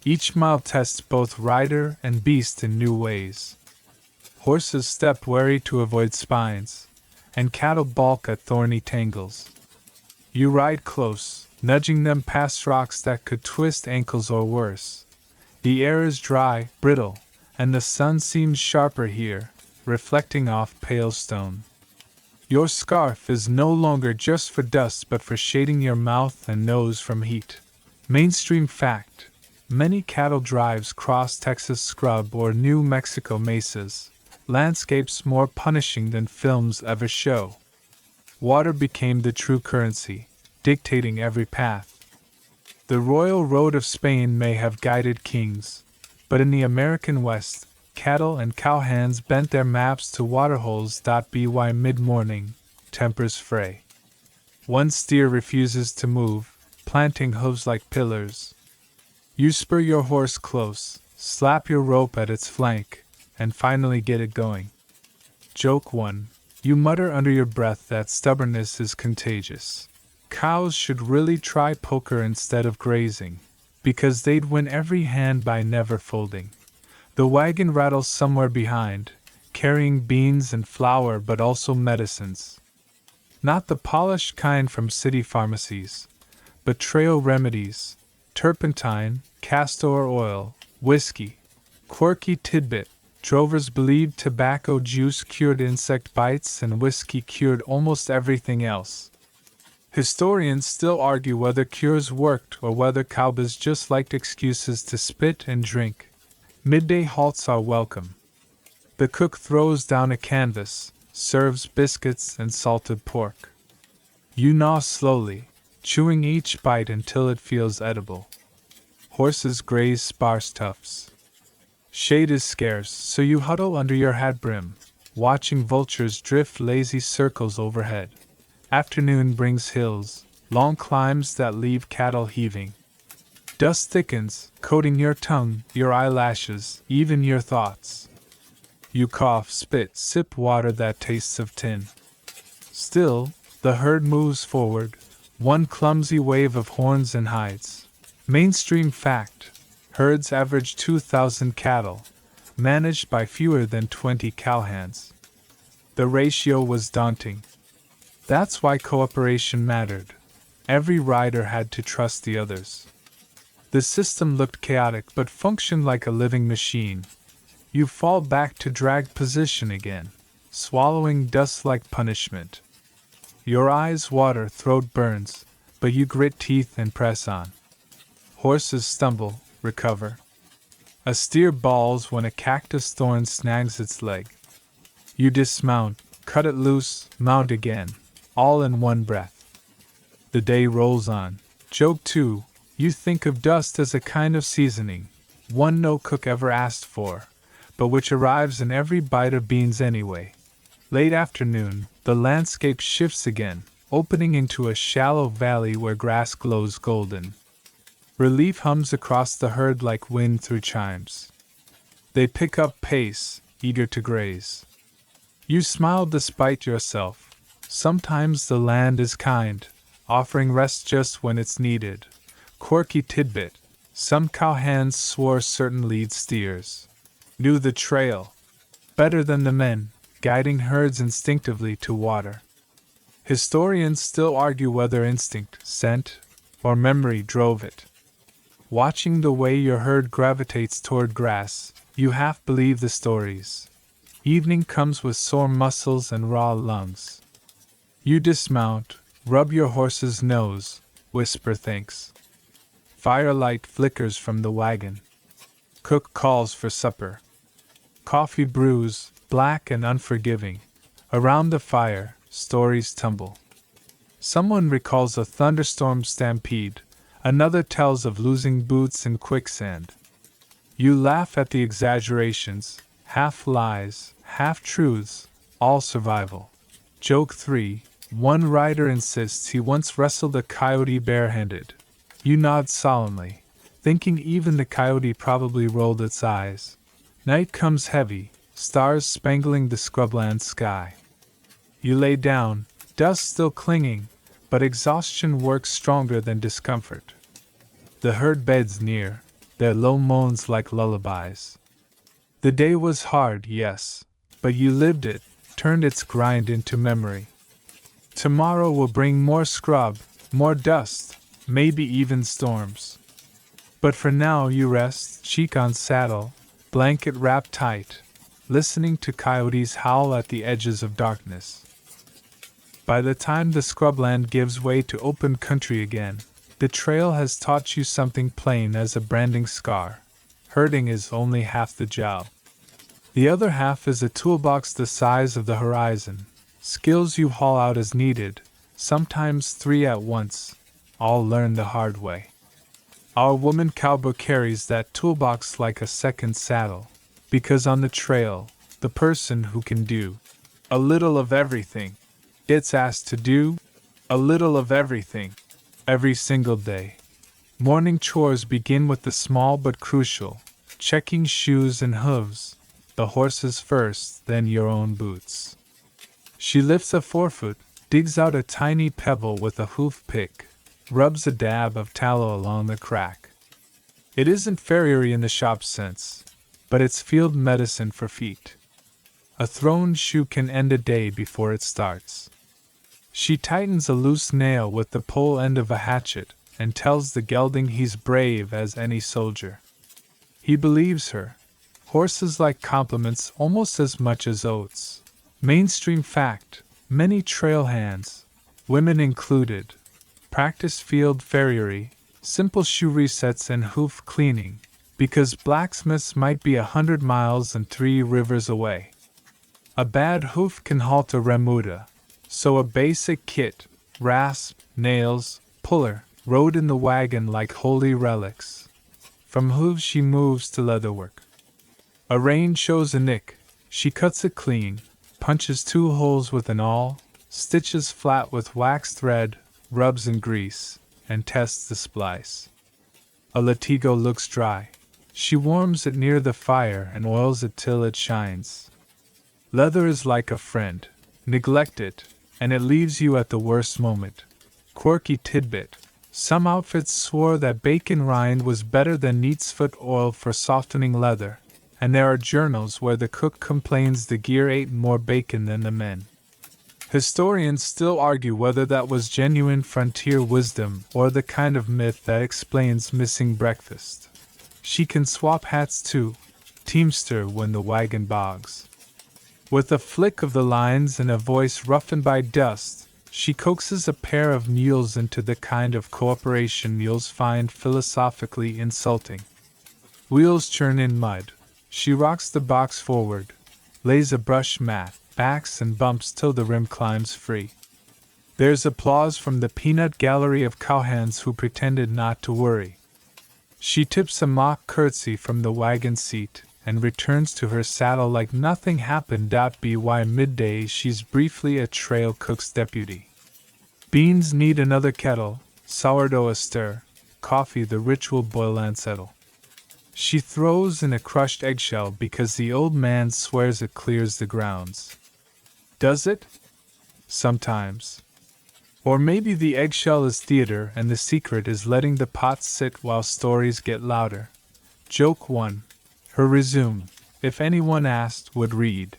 Each mile tests both rider and beast in new ways. Horses step wary to avoid spines, and cattle balk at thorny tangles. You ride close, nudging them past rocks that could twist ankles or worse. The air is dry, brittle, and the sun seems sharper here, reflecting off pale stone. Your scarf is no longer just for dust but for shading your mouth and nose from heat. Mainstream fact: many cattle drives cross Texas scrub or New Mexico mesas, landscapes more punishing than films ever show. Water became the true currency, dictating every path. The royal road of Spain may have guided kings, but in the American West, cattle and cowhands bent their maps to waterholes. By mid-morning, tempers fray. One steer refuses to move, planting hooves like pillars. You spur your horse close, slap your rope at its flank, and finally get it going. Joke 1. You mutter under your breath that stubbornness is contagious. Cows should really try poker instead of grazing, because they'd win every hand by never folding. The wagon rattles somewhere behind, carrying beans and flour but also medicines. Not the polished kind from city pharmacies, but trail remedies, turpentine, castor oil, whiskey. Quirky tidbit: drovers believed tobacco juice cured insect bites and whiskey cured almost everything else. Historians still argue whether cures worked or whether cowboys just liked excuses to spit and drink. Midday halts are welcome. The cook throws down a canvas, serves biscuits and salted pork. You gnaw slowly, chewing each bite until it feels edible. Horses graze sparse tufts. Shade is scarce, so you huddle under your hat brim, watching vultures drift lazy circles overhead. Afternoon brings hills, long climbs that leave cattle heaving. Dust thickens, coating your tongue, your eyelashes, even your thoughts. You cough, spit, sip water that tastes of tin. Still, the herd moves forward, one clumsy wave of horns and hides. Mainstream fact: herds average 2,000 cattle, managed by fewer than 20 cowhands. The ratio was daunting. That's why cooperation mattered. Every rider had to trust the others. The system looked chaotic but functioned like a living machine. You fall back to drag position again, swallowing dust like punishment. Your eyes water, throat burns, but you grit teeth and press on. Horses stumble, recover. A steer bawls when a cactus thorn snags its leg. You dismount, cut it loose, mount again, all in one breath. The day rolls on. Joke 2. You think of dust as a kind of seasoning, one no cook ever asked for, but which arrives in every bite of beans anyway. Late afternoon, the landscape shifts again, opening into a shallow valley where grass glows golden. Relief hums across the herd like wind through chimes. They pick up pace, eager to graze. You smile despite yourself. Sometimes the land is kind, offering rest just when it's needed. Quirky tidbit: some cowhands swore certain lead steers knew the trail better than the men, guiding herds instinctively to water. Historians still argue whether instinct, scent, or memory drove it. Watching the way your herd gravitates toward grass, you half believe the stories. Evening comes with sore muscles and raw lungs. You dismount, rub your horse's nose, whisper thanks. Firelight flickers from the wagon. Cook calls for supper. Coffee brews, black and unforgiving. Around the fire, stories tumble. Someone recalls a thunderstorm stampede, another tells of losing boots in quicksand. You laugh at the exaggerations, half lies, half truths, all survival. Joke 3. One writer insists he once wrestled a coyote barehanded. You nod solemnly, thinking even the coyote probably rolled its eyes. Night comes heavy, stars spangling the scrubland sky. You lay down, dust still clinging, but exhaustion works stronger than discomfort. The herd beds near, their low moans like lullabies. The day was hard, yes, but you lived it, turned its grind into memory. Tomorrow will bring more scrub, more dust, maybe even storms. But for now you rest, cheek on saddle, blanket wrapped tight, listening to coyotes howl at the edges of darkness. By the time the scrubland gives way to open country again, the trail has taught you something plain as a branding scar. Herding is only half the job. The other half is a toolbox the size of the horizon, skills you haul out as needed, sometimes 3 at once, all learned the hard way. Our woman cowboy carries that toolbox like a second saddle, because on the trail, the person who can do a little of everything gets asked to do a little of everything every single day. Morning chores begin with the small but crucial, checking shoes and hooves, the horses first, then your own boots. She lifts a forefoot, digs out a tiny pebble with a hoof pick, rubs a dab of tallow along the crack. It isn't farriery in the shop sense, but it's field medicine for feet. A thrown shoe can end a day before it starts. She tightens a loose nail with the pole end of a hatchet and tells the gelding he's brave as any soldier. He believes her. Horses like compliments almost as much as oats. Mainstream fact, many trail hands, women included, practice field farriery, simple shoe resets and hoof cleaning, because blacksmiths might be 100 miles and 3 rivers away. A bad hoof can halt a remuda, so a basic kit, rasp, nails, puller, rode in the wagon like holy relics. From hooves she moves to leatherwork. A rein shows a nick, she cuts it clean, punches 2 holes with an awl, stitches flat with wax thread, rubs in grease, and tests the splice. A latigo looks dry. She warms it near the fire and oils it till it shines. Leather is like a friend. Neglect it, and it leaves you at the worst moment. Quirky tidbit. Some outfits swore that bacon rind was better than neatsfoot oil for softening leather, and there are journals where the cook complains the gear ate more bacon than the men. Historians still argue whether that was genuine frontier wisdom or the kind of myth that explains missing breakfast. She can swap hats too, teamster when the wagon bogs. With a flick of the lines and a voice roughened by dust, she coaxes a pair of mules into the kind of cooperation mules find philosophically insulting. Wheels churn in mud. She rocks the box forward, lays a brush mat, backs and bumps till the rim climbs free. There's applause from the peanut gallery of cowhands who pretended not to worry. She tips a mock curtsy from the wagon seat and returns to her saddle like nothing happened. By midday she's briefly a trail cook's deputy. Beans need another kettle, sourdough a stir, coffee the ritual boil and settle. She throws in a crushed eggshell because the old man swears it clears the grounds. Does it? Sometimes. Or maybe the eggshell is theater and the secret is letting the pot sit while stories get louder. Joke 1. Her resume, if anyone asked, would read.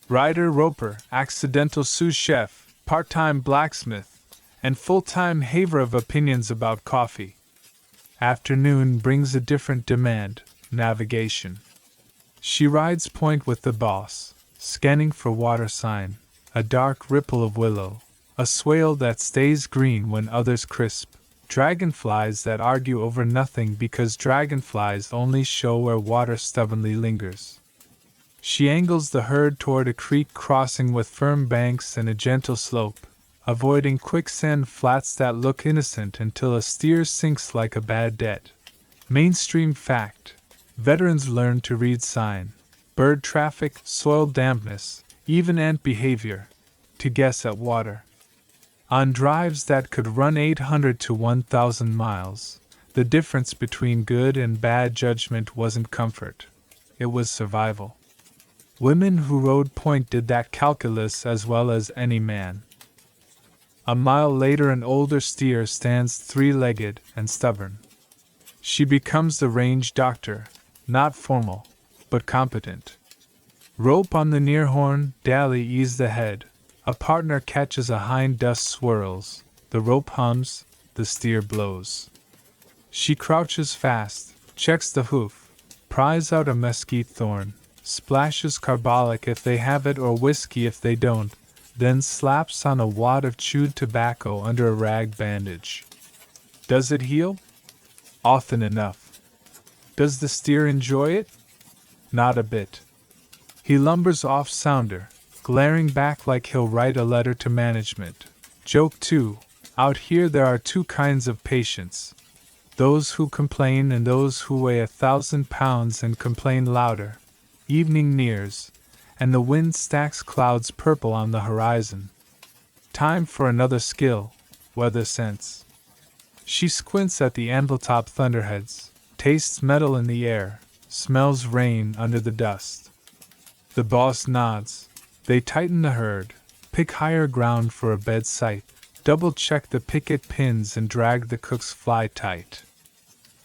Rider roper, accidental sous chef, part-time blacksmith, and full-time haver of opinions about coffee. Afternoon brings a different demand, navigation. She rides point with the boss, scanning for water sign, a dark ripple of willow, a swale that stays green when others crisp, dragonflies that argue over nothing because dragonflies only show where water stubbornly lingers. She angles the herd toward a creek crossing with firm banks and a gentle slope, avoiding quicksand flats that look innocent until a steer sinks like a bad debt. Mainstream fact. Veterans learn to read sign, bird traffic, soil dampness, even ant behavior, to guess at water. On drives that could run 800 to 1,000 miles, the difference between good and bad judgment wasn't comfort. It was survival. Women who rode point did that calculus as well as any man. A mile later, an older steer stands three-legged and stubborn. She becomes the range doctor, not formal, but competent. Rope on the near horn, Dally ease the head. A partner catches a hind, dust swirls. The rope hums, the steer blows. She crouches fast, checks the hoof, pries out a mesquite thorn, splashes carbolic if they have it or whiskey if they don't, then slaps on a wad of chewed tobacco under a rag bandage. Does it heal? Often enough. Does the steer enjoy it? Not a bit. He lumbers off sounder, glaring back like he'll write a letter to management. Joke 2. Out here there are two kinds of patients. Those who complain and those who weigh 1,000 pounds and complain louder. Evening nears, and the wind stacks clouds purple on the horizon. Time for another skill, weather sense. She squints at the anvil-top thunderheads, tastes metal in the air, smells rain under the dust. The boss nods. They tighten the herd, pick higher ground for a bed site, double-check the picket pins and drag the cook's fly tight.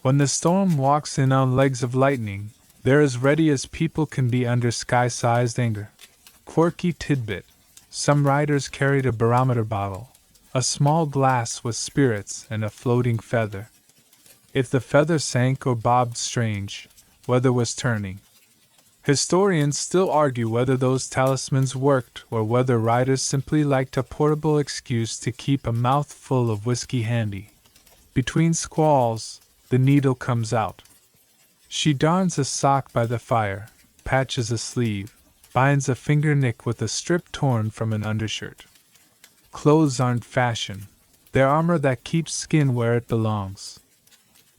When the storm walks in on legs of lightning, they're as ready as people can be under sky-sized anger. Quirky tidbit. Some riders carried a barometer bottle, a small glass with spirits and a floating feather. If the feather sank or bobbed strange, weather was turning. Historians still argue whether those talismans worked or whether riders simply liked a portable excuse to keep a mouthful of whiskey handy. Between squalls, the needle comes out. She darns a sock by the fire, patches a sleeve, binds a finger nick with a strip torn from an undershirt. Clothes aren't fashion. They're armor that keeps skin where it belongs.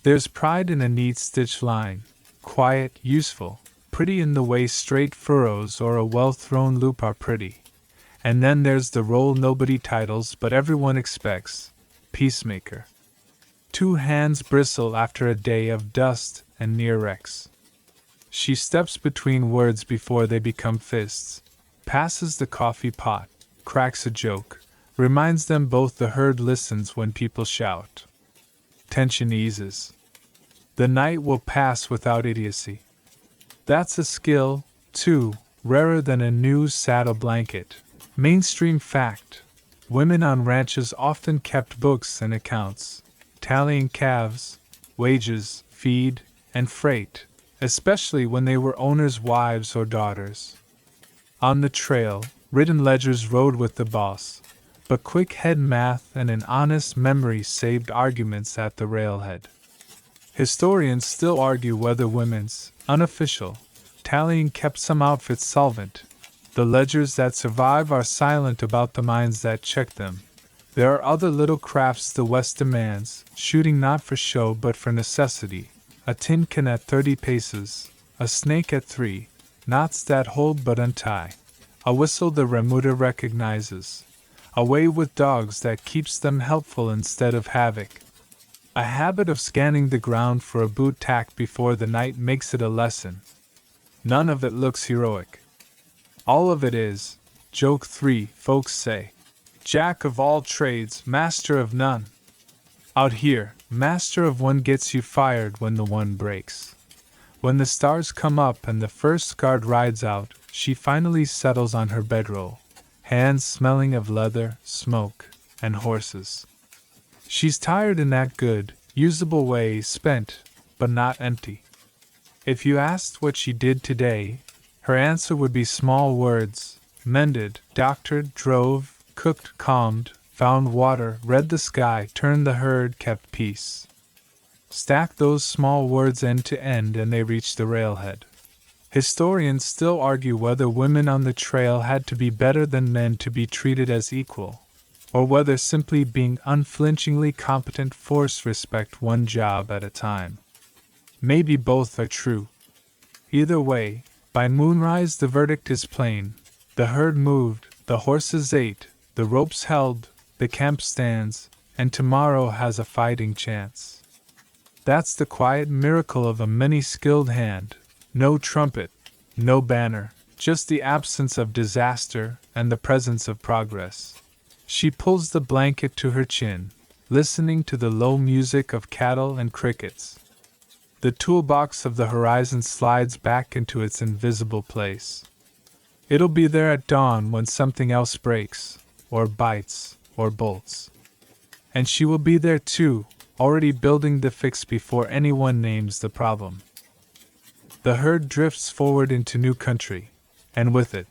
There's pride in a neat stitch line, quiet, useful, pretty in the way straight furrows or a well-thrown loop are pretty. And then there's the role nobody titles but everyone expects, peacemaker. Two hands bristle after a day of dust and near wrecks. She steps between words before they become fists, passes the coffee pot, cracks a joke, reminds them both the herd listens when people shout. Tension eases. The night will pass without idiocy. That's a skill, too, rarer than a new saddle blanket. Mainstream fact. Women on ranches often kept books and accounts, tallying calves, wages, feed, and freight, especially when they were owners' wives or daughters. On the trail, written ledgers rode with the boss, but quick head math and an honest memory saved arguments at the railhead. Historians still argue whether women's, unofficial, tallying kept some outfits solvent. The ledgers that survive are silent about the minds that check them. There are other little crafts the West demands, shooting not for show but for necessity. A tin can at 30 paces, a snake at 3, knots that hold but untie, a whistle the remuda recognizes, a way with dogs that keeps them helpful instead of havoc, a habit of scanning the ground for a boot tack before the night makes it a lesson. None of it looks heroic. All of it is, joke 3, folks say. Jack of all trades, master of none. Out here, master of one gets you fired when the one breaks. When the stars come up and the first guard rides out, she finally settles on her bedroll, hands smelling of leather, smoke, and horses. She's tired in that good, usable way, spent, but not empty. If you asked what she did today, her answer would be small words: mended, doctored, drove, cooked, calmed, found water, read the sky, turned the herd, kept peace. Stack those small words end to end and they reach the railhead. Historians still argue whether women on the trail had to be better than men to be treated as equal, or whether simply being unflinchingly competent forced respect one job at a time. Maybe both are true. Either way, by moonrise the verdict is plain. The herd moved, the horses ate, the ropes held, the camp stands, and tomorrow has a fighting chance. That's the quiet miracle of a many-skilled hand. No trumpet, no banner, just the absence of disaster and the presence of progress. She pulls the blanket to her chin, listening to the low music of cattle and crickets. The toolbox of the horizon slides back into its invisible place. It'll be there at dawn when something else breaks, or bites, or bolts. And she will be there too, already building the fix before anyone names the problem. The herd drifts forward into new country, and with it,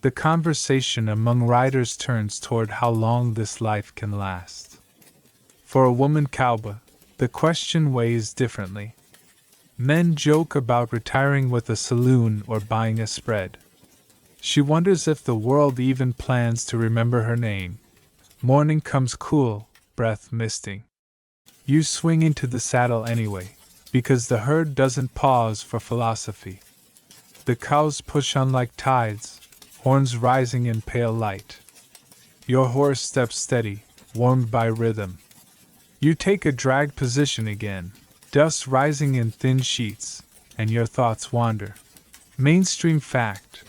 the conversation among riders turns toward how long this life can last. For a woman cowboy, the question weighs differently. Men joke about retiring with a saloon or buying a spread. She wonders if the world even plans to remember her name. Morning comes cool, breath misting. You swing into the saddle anyway, because the herd doesn't pause for philosophy. The cows push on like tides, horns rising in pale light. Your horse steps steady, warmed by rhythm. You take a drag position again, dust rising in thin sheets, and your thoughts wander. Mainstream fact: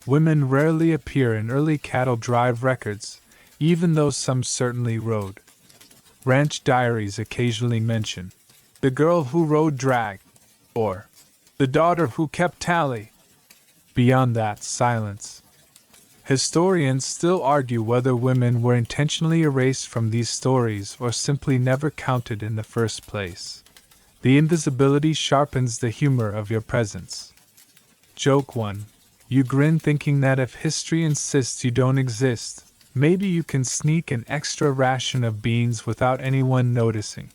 women rarely appear in early cattle drive records, even though some certainly rode. Ranch diaries occasionally mention the girl who rode drag, or the daughter who kept tally. Beyond that, silence. Historians still argue whether women were intentionally erased from these stories or simply never counted in the first place. The invisibility sharpens the humor of your presence. Joke 1. You grin thinking that if history insists you don't exist, maybe you can sneak an extra ration of beans without anyone noticing.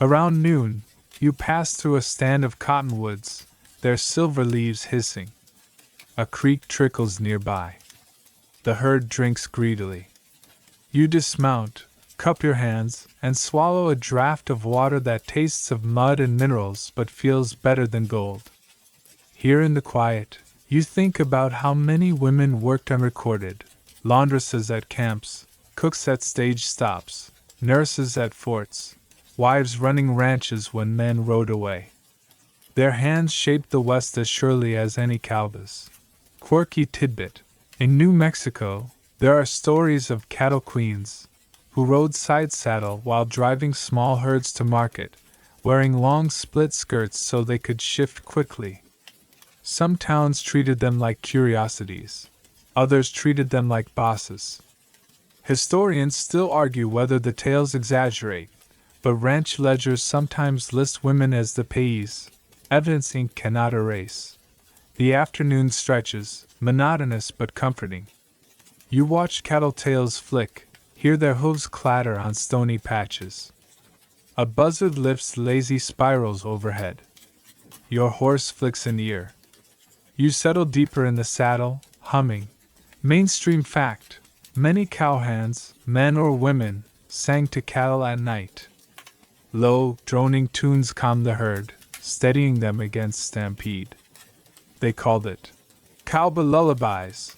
Around noon, you pass through a stand of cottonwoods, their silver leaves hissing. A creek trickles nearby. The herd drinks greedily. You dismount, cup your hands, and swallow a draught of water that tastes of mud and minerals but feels better than gold. Here in the quiet, you think about how many women worked unrecorded: laundresses at camps, cooks at stage stops, nurses at forts, wives running ranches when men rode away. Their hands shaped the West as surely as any cowboy's. Quirky tidbit: in New Mexico, there are stories of cattle queens who rode side saddle while driving small herds to market, wearing long split skirts so they could shift quickly. Some towns treated them like curiosities, others treated them like bosses. Historians still argue whether the tales exaggerate, but ranch ledgers sometimes list women as the payees, evidence ink cannot erase. The afternoon stretches, monotonous but comforting. You watch cattle tails flick, hear their hooves clatter on stony patches. A buzzard lifts lazy spirals overhead. Your horse flicks an ear. You settle deeper in the saddle, humming. Mainstream fact: many cowhands, men or women, sang to cattle at night. Low, droning tunes calmed the herd, steadying them against stampede. They called it cowboy lullabies.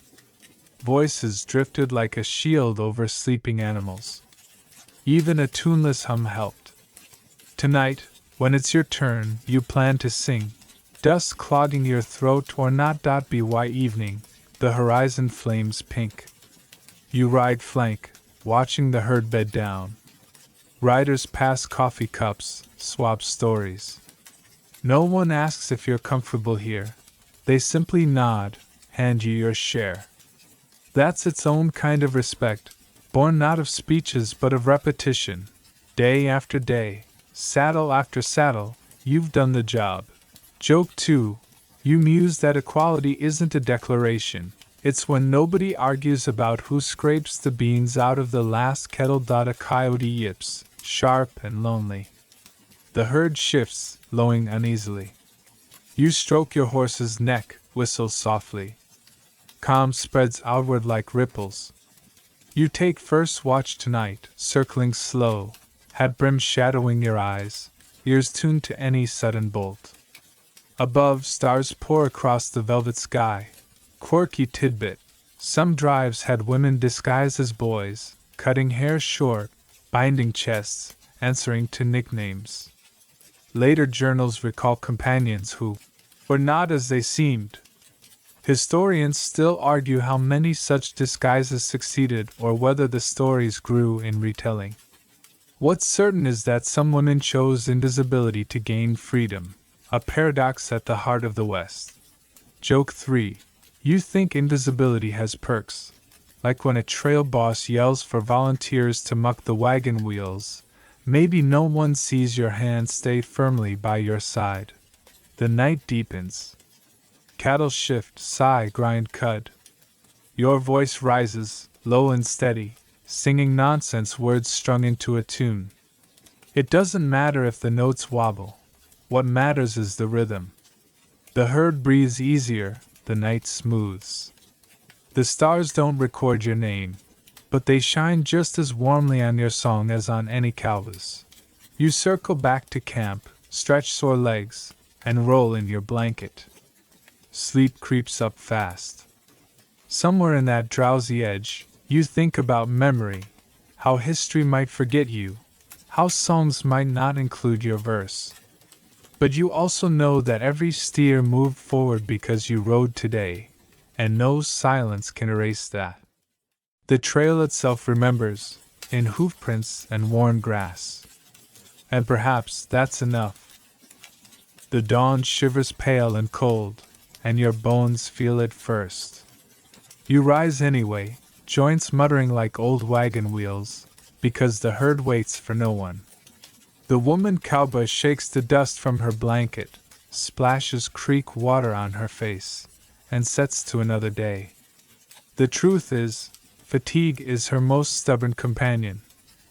Voices drifted like a shield over sleeping animals. Even a tuneless hum helped. Tonight, when it's your turn, you plan to sing. Dust clogging your throat or not. By evening, the horizon flames pink. You ride flank, watching the herd bed down. Riders pass coffee cups, swap stories. No one asks if you're comfortable here. They simply nod, hand you your share. That's its own kind of respect, born not of speeches but of repetition. Day after day, saddle after saddle, you've done the job. Joke 2. You muse that equality isn't a declaration. It's when nobody argues about who scrapes the beans out of the last kettle. A coyote yips, sharp and lonely. The herd shifts, lowing uneasily. You stroke your horse's neck, whistle softly. Calm spreads outward like ripples. You take first watch tonight, circling slow, hat brim shadowing your eyes, ears tuned to any sudden bolt. Above, stars pour across the velvet sky. Quirky tidbit: some drives had women disguised as boys, cutting hair short, binding chests, answering to nicknames. Later journals recall companions who were not as they seemed. Historians still argue how many such disguises succeeded or whether the stories grew in retelling. What's certain is that some women chose invisibility to gain freedom, a paradox at the heart of the West. Joke 3. You think invisibility has perks, like when a trail boss yells for volunteers to muck the wagon wheels. Maybe no one sees your hand stay firmly by your side. The night deepens. Cattle shift, sigh, grind, cud. Your voice rises, low and steady, singing nonsense words strung into a tune. It doesn't matter if the notes wobble. What matters is the rhythm. The herd breathes easier, the night smooths. The stars don't record your name, but they shine just as warmly on your song as on any canvas. You circle back to camp, stretch sore legs, and roll in your blanket. Sleep creeps up fast. Somewhere in that drowsy edge, you think about memory, how history might forget you, how songs might not include your verse. But you also know that every steer moved forward because you rode today, and no silence can erase that. The trail itself remembers, in hoofprints and worn grass. And perhaps that's enough. The dawn shivers pale and cold, and your bones feel it first. You rise anyway, joints muttering like old wagon wheels, because the herd waits for no one. The woman cowboy shakes the dust from her blanket, splashes creek water on her face, and sets to another day. The truth is, fatigue is her most stubborn companion.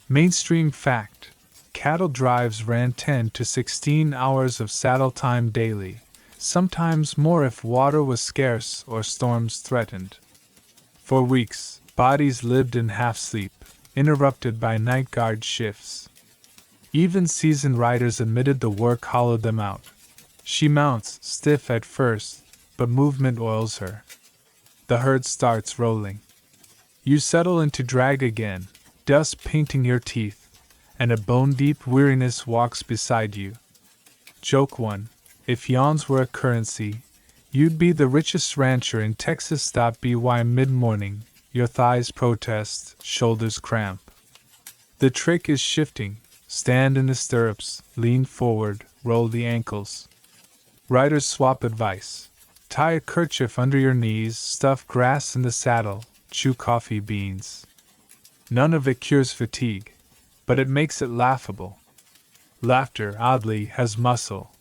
Mainstream fact: cattle drives ran 10 to 16 hours of saddle time daily, sometimes more if water was scarce or storms threatened. For weeks, bodies lived in half-sleep, interrupted by night guard shifts. Even seasoned riders admitted the work hollowed them out. She mounts, stiff at first, but movement oils her. The herd starts rolling. You settle into drag again, dust painting your teeth, and a bone-deep weariness walks beside you. Joke 1. If yawns were a currency, you'd be the richest rancher in Texas. By mid-morning, your thighs protest, shoulders cramp. The trick is shifting. Stand in the stirrups, lean forward, roll the ankles. Riders swap advice. Tie a kerchief under your knees, stuff grass in the saddle, chew coffee beans. None of it cures fatigue, but it makes it laughable. Laughter, oddly, has muscle.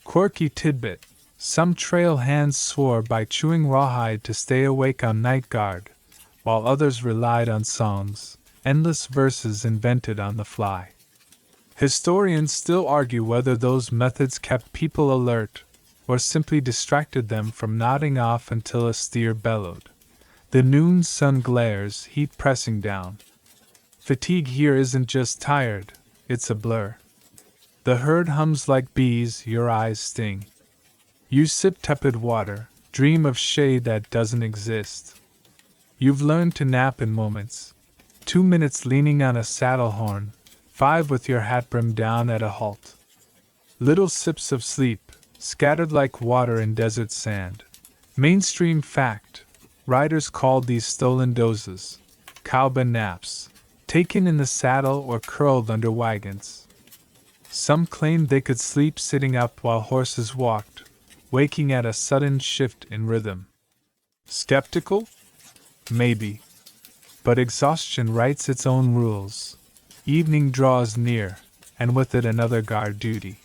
Quirky tidbit: some trail hands swore by chewing rawhide to stay awake on night guard, while others relied on songs, endless verses invented on the fly. Historians still argue whether those methods kept people alert, or simply distracted them from nodding off until a steer bellowed. The noon sun glares, heat pressing down. Fatigue here isn't just tired, it's a blur. The herd hums like bees, your eyes sting. You sip tepid water, dream of shade that doesn't exist. You've learned to nap in moments. 2 minutes leaning on a saddle horn, 5 with your hat brim down at a halt. Little sips of sleep, scattered like water in desert sand. Mainstream fact: riders called these stolen dozes, cowboy naps, taken in the saddle or curled under wagons. Some claimed they could sleep sitting up while horses walked, waking at a sudden shift in rhythm. Skeptical? Maybe. But exhaustion writes its own rules. Evening draws near, and with it another guard duty.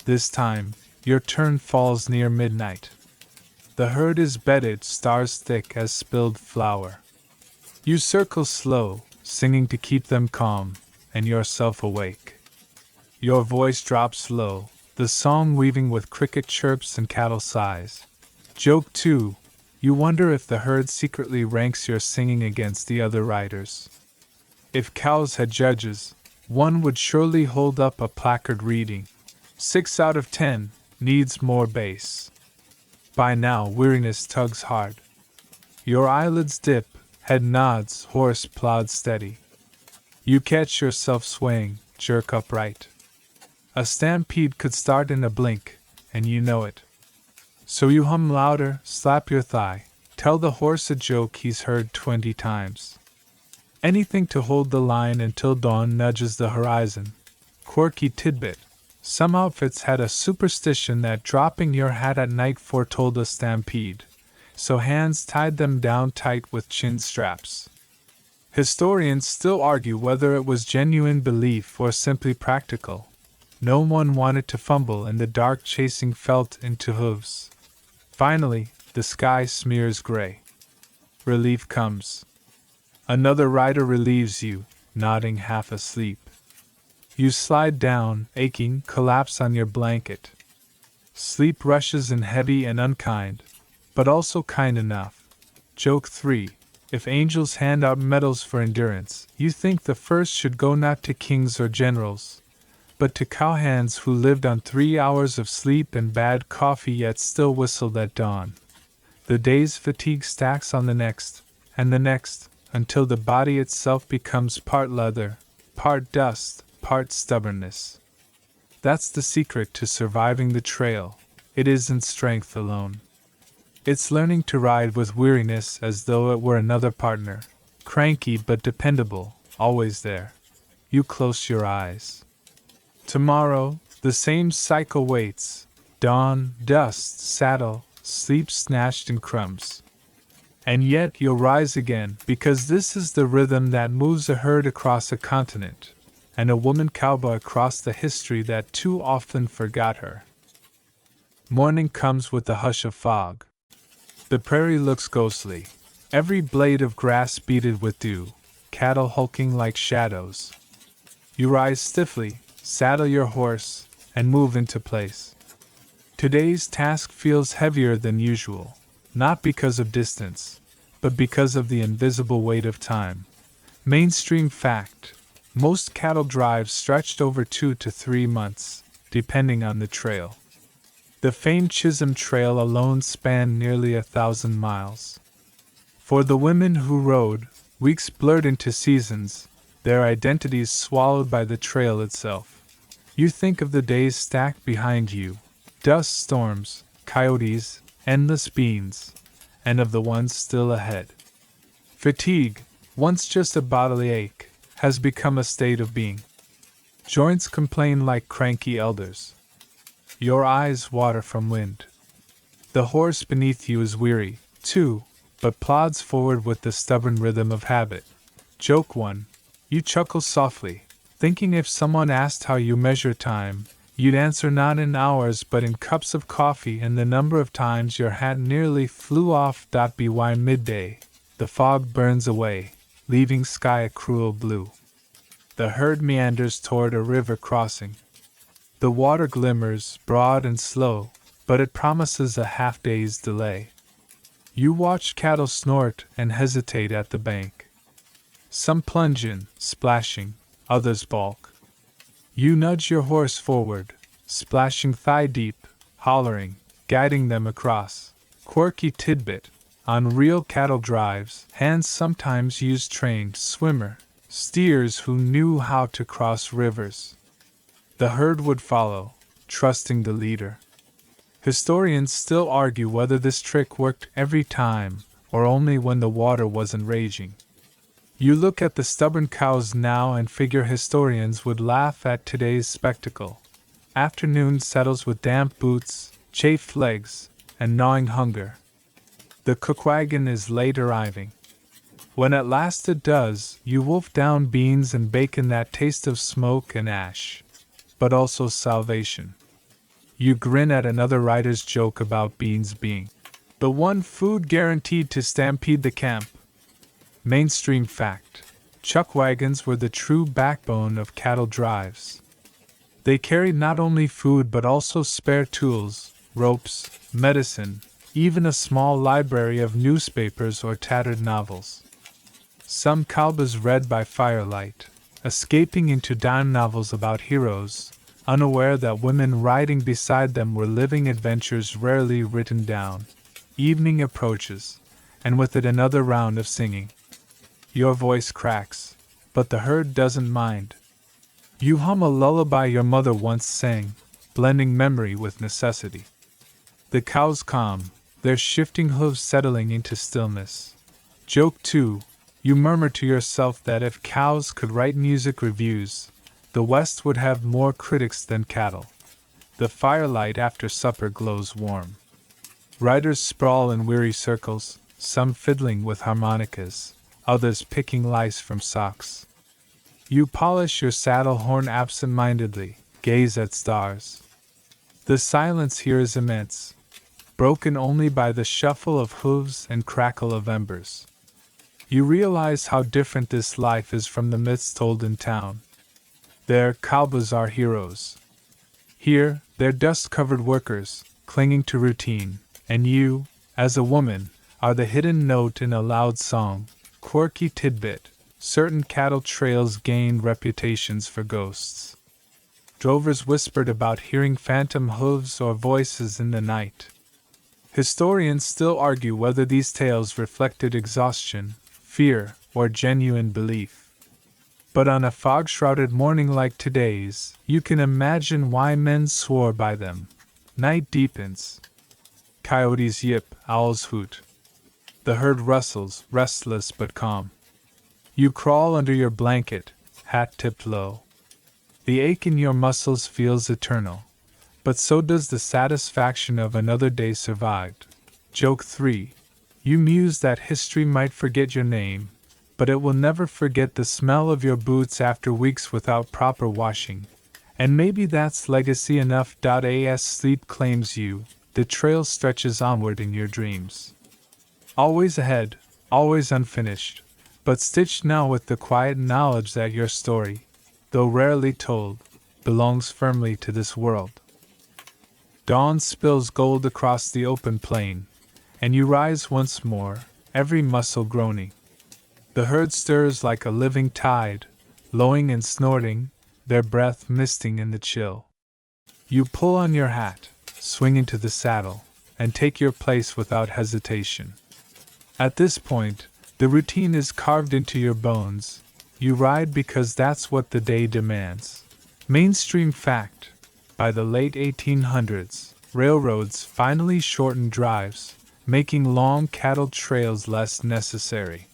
This time, your turn falls near midnight. The herd is bedded, stars thick as spilled flour. You circle slow, singing to keep them calm, and yourself awake. Your voice drops low, the song weaving with cricket chirps and cattle sighs. Joke 2. You wonder if the herd secretly ranks your singing against the other riders. If cows had judges, one would surely hold up a placard reading, 6 out of 10, needs more bass. By now, weariness tugs hard. Your eyelids dip, head nods, horse plowed steady. You catch yourself swaying, jerk upright. A stampede could start in a blink, and you know it. So you hum louder, slap your thigh, tell the horse a joke he's heard 20 times. Anything to hold the line until dawn nudges the horizon. Quirky tidbit. Some outfits had a superstition that dropping your hat at night foretold a stampede, so hands tied them down tight with chin straps. Historians still argue whether it was genuine belief or simply practical. No one wanted to fumble in the dark chasing felt into hooves. Finally, the sky smears gray. Relief comes. Another rider relieves you, nodding half asleep. You slide down, aching, collapse on your blanket. Sleep rushes in heavy and unkind, but also kind enough. Joke 3. If angels hand out medals for endurance, you think the first should go not to kings or generals, but to cowhands who lived on 3 hours of sleep and bad coffee yet still whistled at dawn. The day's fatigue stacks on the next, and the next, until the body itself becomes part leather, part dust, part stubbornness. That's the secret to surviving the trail. It isn't strength alone. It's learning to ride with weariness as though it were another partner, cranky but dependable, always there. You close your eyes. Tomorrow, the same cycle waits. Dawn, dust, saddle, sleep snatched in crumbs. And yet you'll rise again, because this is the rhythm that moves a herd across a continent, and a woman cowboy across the history that too often forgot her. Morning comes with the hush of fog. The prairie looks ghostly, every blade of grass beaded with dew, cattle hulking like shadows. You rise stiffly, saddle your horse, and move into place. Today's task feels heavier than usual, not because of distance, but because of the invisible weight of time. Mainstream fact: most cattle drives stretched over 2 to 3 months, depending on the trail. The famed Chisholm Trail alone spanned nearly 1,000 miles. For the women who rode, weeks blurred into seasons, their identities swallowed by the trail itself. You think of the days stacked behind you, dust storms, coyotes, endless beans, and of the ones still ahead. Fatigue, once just a bodily ache, has become a state of being. Joints complain like cranky elders. Your eyes water from wind. The horse beneath you is weary, too, but plods forward with the stubborn rhythm of habit. Joke 1. You chuckle softly, thinking if someone asked how you measure time, you'd answer not in hours but in cups of coffee and the number of times your hat nearly flew off. By midday, the fog burns away, leaving sky a cruel blue. The herd meanders toward a river crossing. The water glimmers, broad and slow, but it promises a half-day's delay. You watch cattle snort and hesitate at the bank. Some plunge in, splashing, others balk. You nudge your horse forward, splashing thigh-deep, hollering, guiding them across. Quirky tidbit: on real cattle drives, hands sometimes use trained swimmer, steers who knew how to cross rivers. The herd would follow, trusting the leader. Historians still argue whether this trick worked every time, or only when the water wasn't raging. You look at the stubborn cows now and figure historians would laugh at today's spectacle. Afternoon settles with damp boots, chafed legs, and gnawing hunger. The cook wagon is late arriving. When at last it does, you wolf down beans and bacon that taste of smoke and ash, but also salvation. You grin at another writer's joke about beans being the one food guaranteed to stampede the camp. Mainstream fact: chuck wagons were the true backbone of cattle drives. They carried not only food but also spare tools, ropes, medicine, even a small library of newspapers or tattered novels. Some cowboys read by firelight, escaping into dime novels about heroes, unaware that women riding beside them were living adventures rarely written down. Evening approaches, and with it another round of singing. Your voice cracks, but the herd doesn't mind. You hum a lullaby your mother once sang, blending memory with necessity. The cows calm, their shifting hooves settling into stillness. Joke 2. You murmur to yourself that if cows could write music reviews, the West would have more critics than cattle. The firelight after supper glows warm. Riders sprawl in weary circles, some fiddling with harmonicas, others picking lice from socks. You polish your saddle horn absent-mindedly, gaze at stars. The silence here is immense, broken only by the shuffle of hooves and crackle of embers. You realize how different this life is from the myths told in town. There, cowboys are heroes. Here, they're dust-covered workers, clinging to routine, and you, as a woman, are the hidden note in a loud song, quirky tidbit. Certain cattle trails gained reputations for ghosts. Drovers whispered about hearing phantom hooves or voices in the night. Historians still argue whether these tales reflected exhaustion, fear, or genuine belief. But on a fog-shrouded morning like today's, you can imagine why men swore by them. Night deepens. Coyotes yip, owls hoot. The herd rustles, restless but calm. You crawl under your blanket, hat tipped low. The ache in your muscles feels eternal, but so does the satisfaction of another day survived. Joke 3. You muse that history might forget your name, but it will never forget the smell of your boots after weeks without proper washing. And maybe that's legacy enough. As sleep claims you, the trail stretches onward in your dreams. Always ahead, always unfinished, but stitched now with the quiet knowledge that your story, though rarely told, belongs firmly to this world. Dawn spills gold across the open plain, and you rise once more, every muscle groaning. The herd stirs like a living tide, lowing and snorting, their breath misting in the chill. You pull on your hat, swing into the saddle, and take your place without hesitation. At this point, the routine is carved into your bones. You ride because that's what the day demands. Mainstream fact: by the late 1800s, railroads finally shortened drives, making long cattle trails less necessary.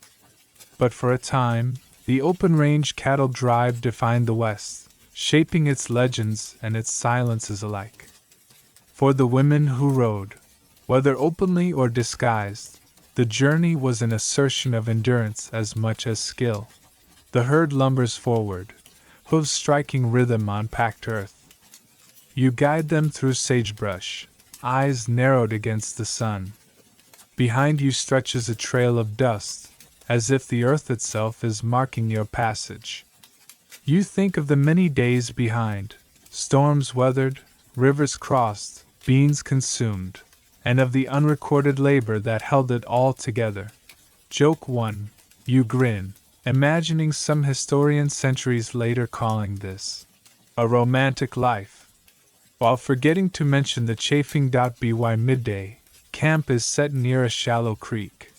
But for a time, the open-range cattle drive defined the West, shaping its legends and its silences alike. For the women who rode, whether openly or disguised, the journey was an assertion of endurance as much as skill. The herd lumbers forward, hooves striking rhythm on packed earth. You guide them through sagebrush, eyes narrowed against the sun. Behind you stretches a trail of dust, as if the earth itself is marking your passage. You think of the many days behind, storms weathered, rivers crossed, beans consumed, and of the unrecorded labor that held it all together. Joke 1. You grin, imagining some historian centuries later calling this a romantic life. While forgetting to mention the chafing. By midday, camp is set near a shallow creek.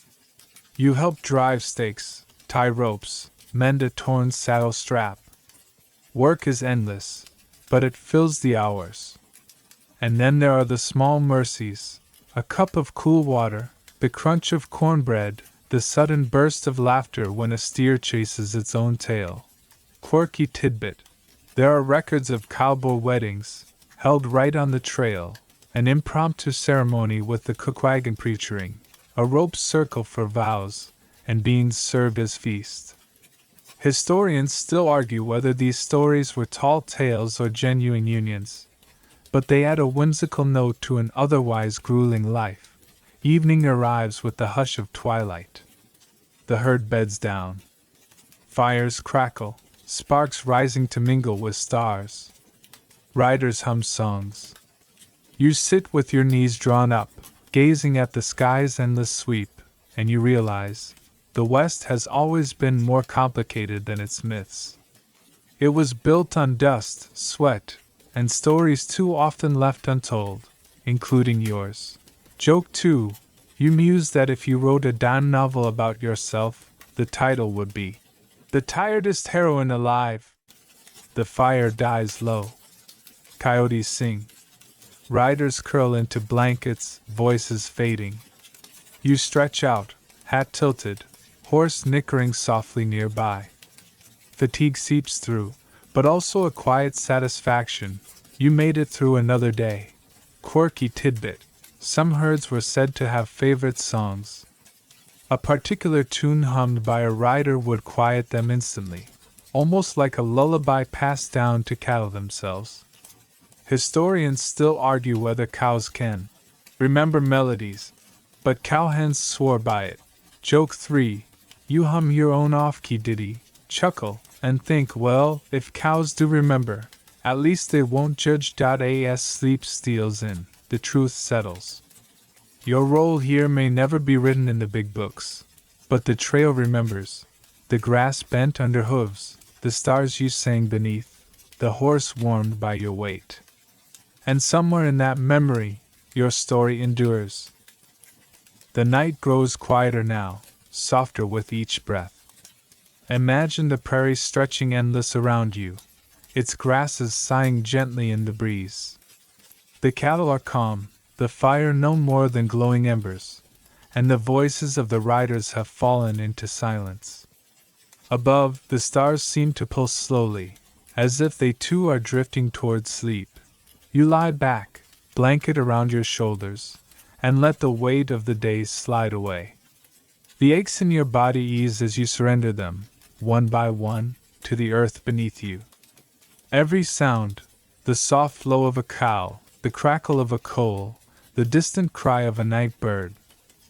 You help drive stakes, tie ropes, mend a torn saddle strap. Work is endless, but it fills the hours. And then there are the small mercies: a cup of cool water, the crunch of cornbread, the sudden burst of laughter when a steer chases its own tail. Quirky tidbit: there are records of cowboy weddings, held right on the trail, an impromptu ceremony with the cookwagon preaching, a rope circle for vows, and beans served as feast. Historians still argue whether these stories were tall tales or genuine unions, but they add a whimsical note to an otherwise grueling life. Evening arrives with the hush of twilight. The herd beds down. Fires crackle, sparks rising to mingle with stars. Riders hum songs. You sit with your knees drawn up, gazing at the sky's endless sweep, and you realize the West has always been more complicated than its myths. It was built on dust, sweat, and stories too often left untold, including yours. Joke 2. You muse that if you wrote a dime novel about yourself, the title would be The tiredest heroine alive. The fire dies low. Coyotes sing. Riders curl into blankets, voices fading. You stretch out, hat tilted, horse nickering softly nearby. Fatigue seeps through, but also a quiet satisfaction. You made it through another day. Quirky tidbit. Some herds were said to have favorite songs. A particular tune hummed by a rider would quiet them instantly, almost like a lullaby passed down to cattle themselves. Historians still argue whether cows can remember melodies, but cowhens swore by it. Joke 3. You hum your own off-key ditty, chuckle, and think, well, if cows do remember, at least they won't judge. As sleep steals in, the truth settles. Your role here may never be written in the big books, but the trail remembers. The grass bent under hooves, the stars you sang beneath, the horse warmed by your weight. And somewhere in that memory, your story endures. The night grows quieter now, softer with each breath. Imagine the prairie stretching endless around you, its grasses sighing gently in the breeze. The cattle are calm, the fire no more than glowing embers, and the voices of the riders have fallen into silence. Above, the stars seem to pulse slowly, as if they too are drifting towards sleep. You lie back, blanket around your shoulders, and let the weight of the day slide away. The aches in your body ease as you surrender them, one by one, to the earth beneath you. Every sound, the soft flow of a cow, the crackle of a coal, the distant cry of a night bird,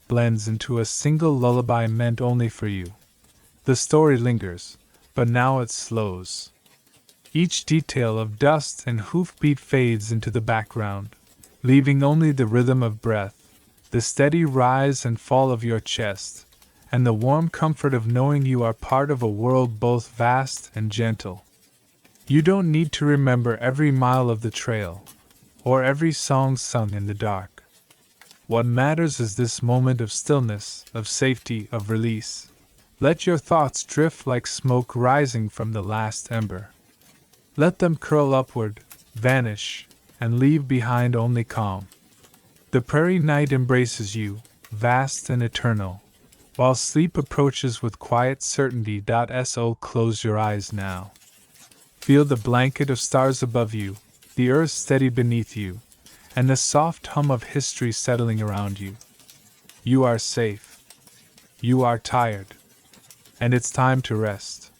blends into a single lullaby meant only for you. The story lingers, but now it slows. Each detail of dust and hoofbeat fades into the background, leaving only the rhythm of breath, the steady rise and fall of your chest, and the warm comfort of knowing you are part of a world both vast and gentle. You don't need to remember every mile of the trail, or every song sung in the dark. What matters is this moment of stillness, of safety, of release. Let your thoughts drift like smoke rising from the last ember. Let them curl upward, vanish, and leave behind only calm. The prairie night embraces you, vast and eternal, while sleep approaches with quiet certainty. So close your eyes now. Feel the blanket of stars above you, the earth steady beneath you, and the soft hum of history settling around you. You are safe. You are tired. And it's time to rest.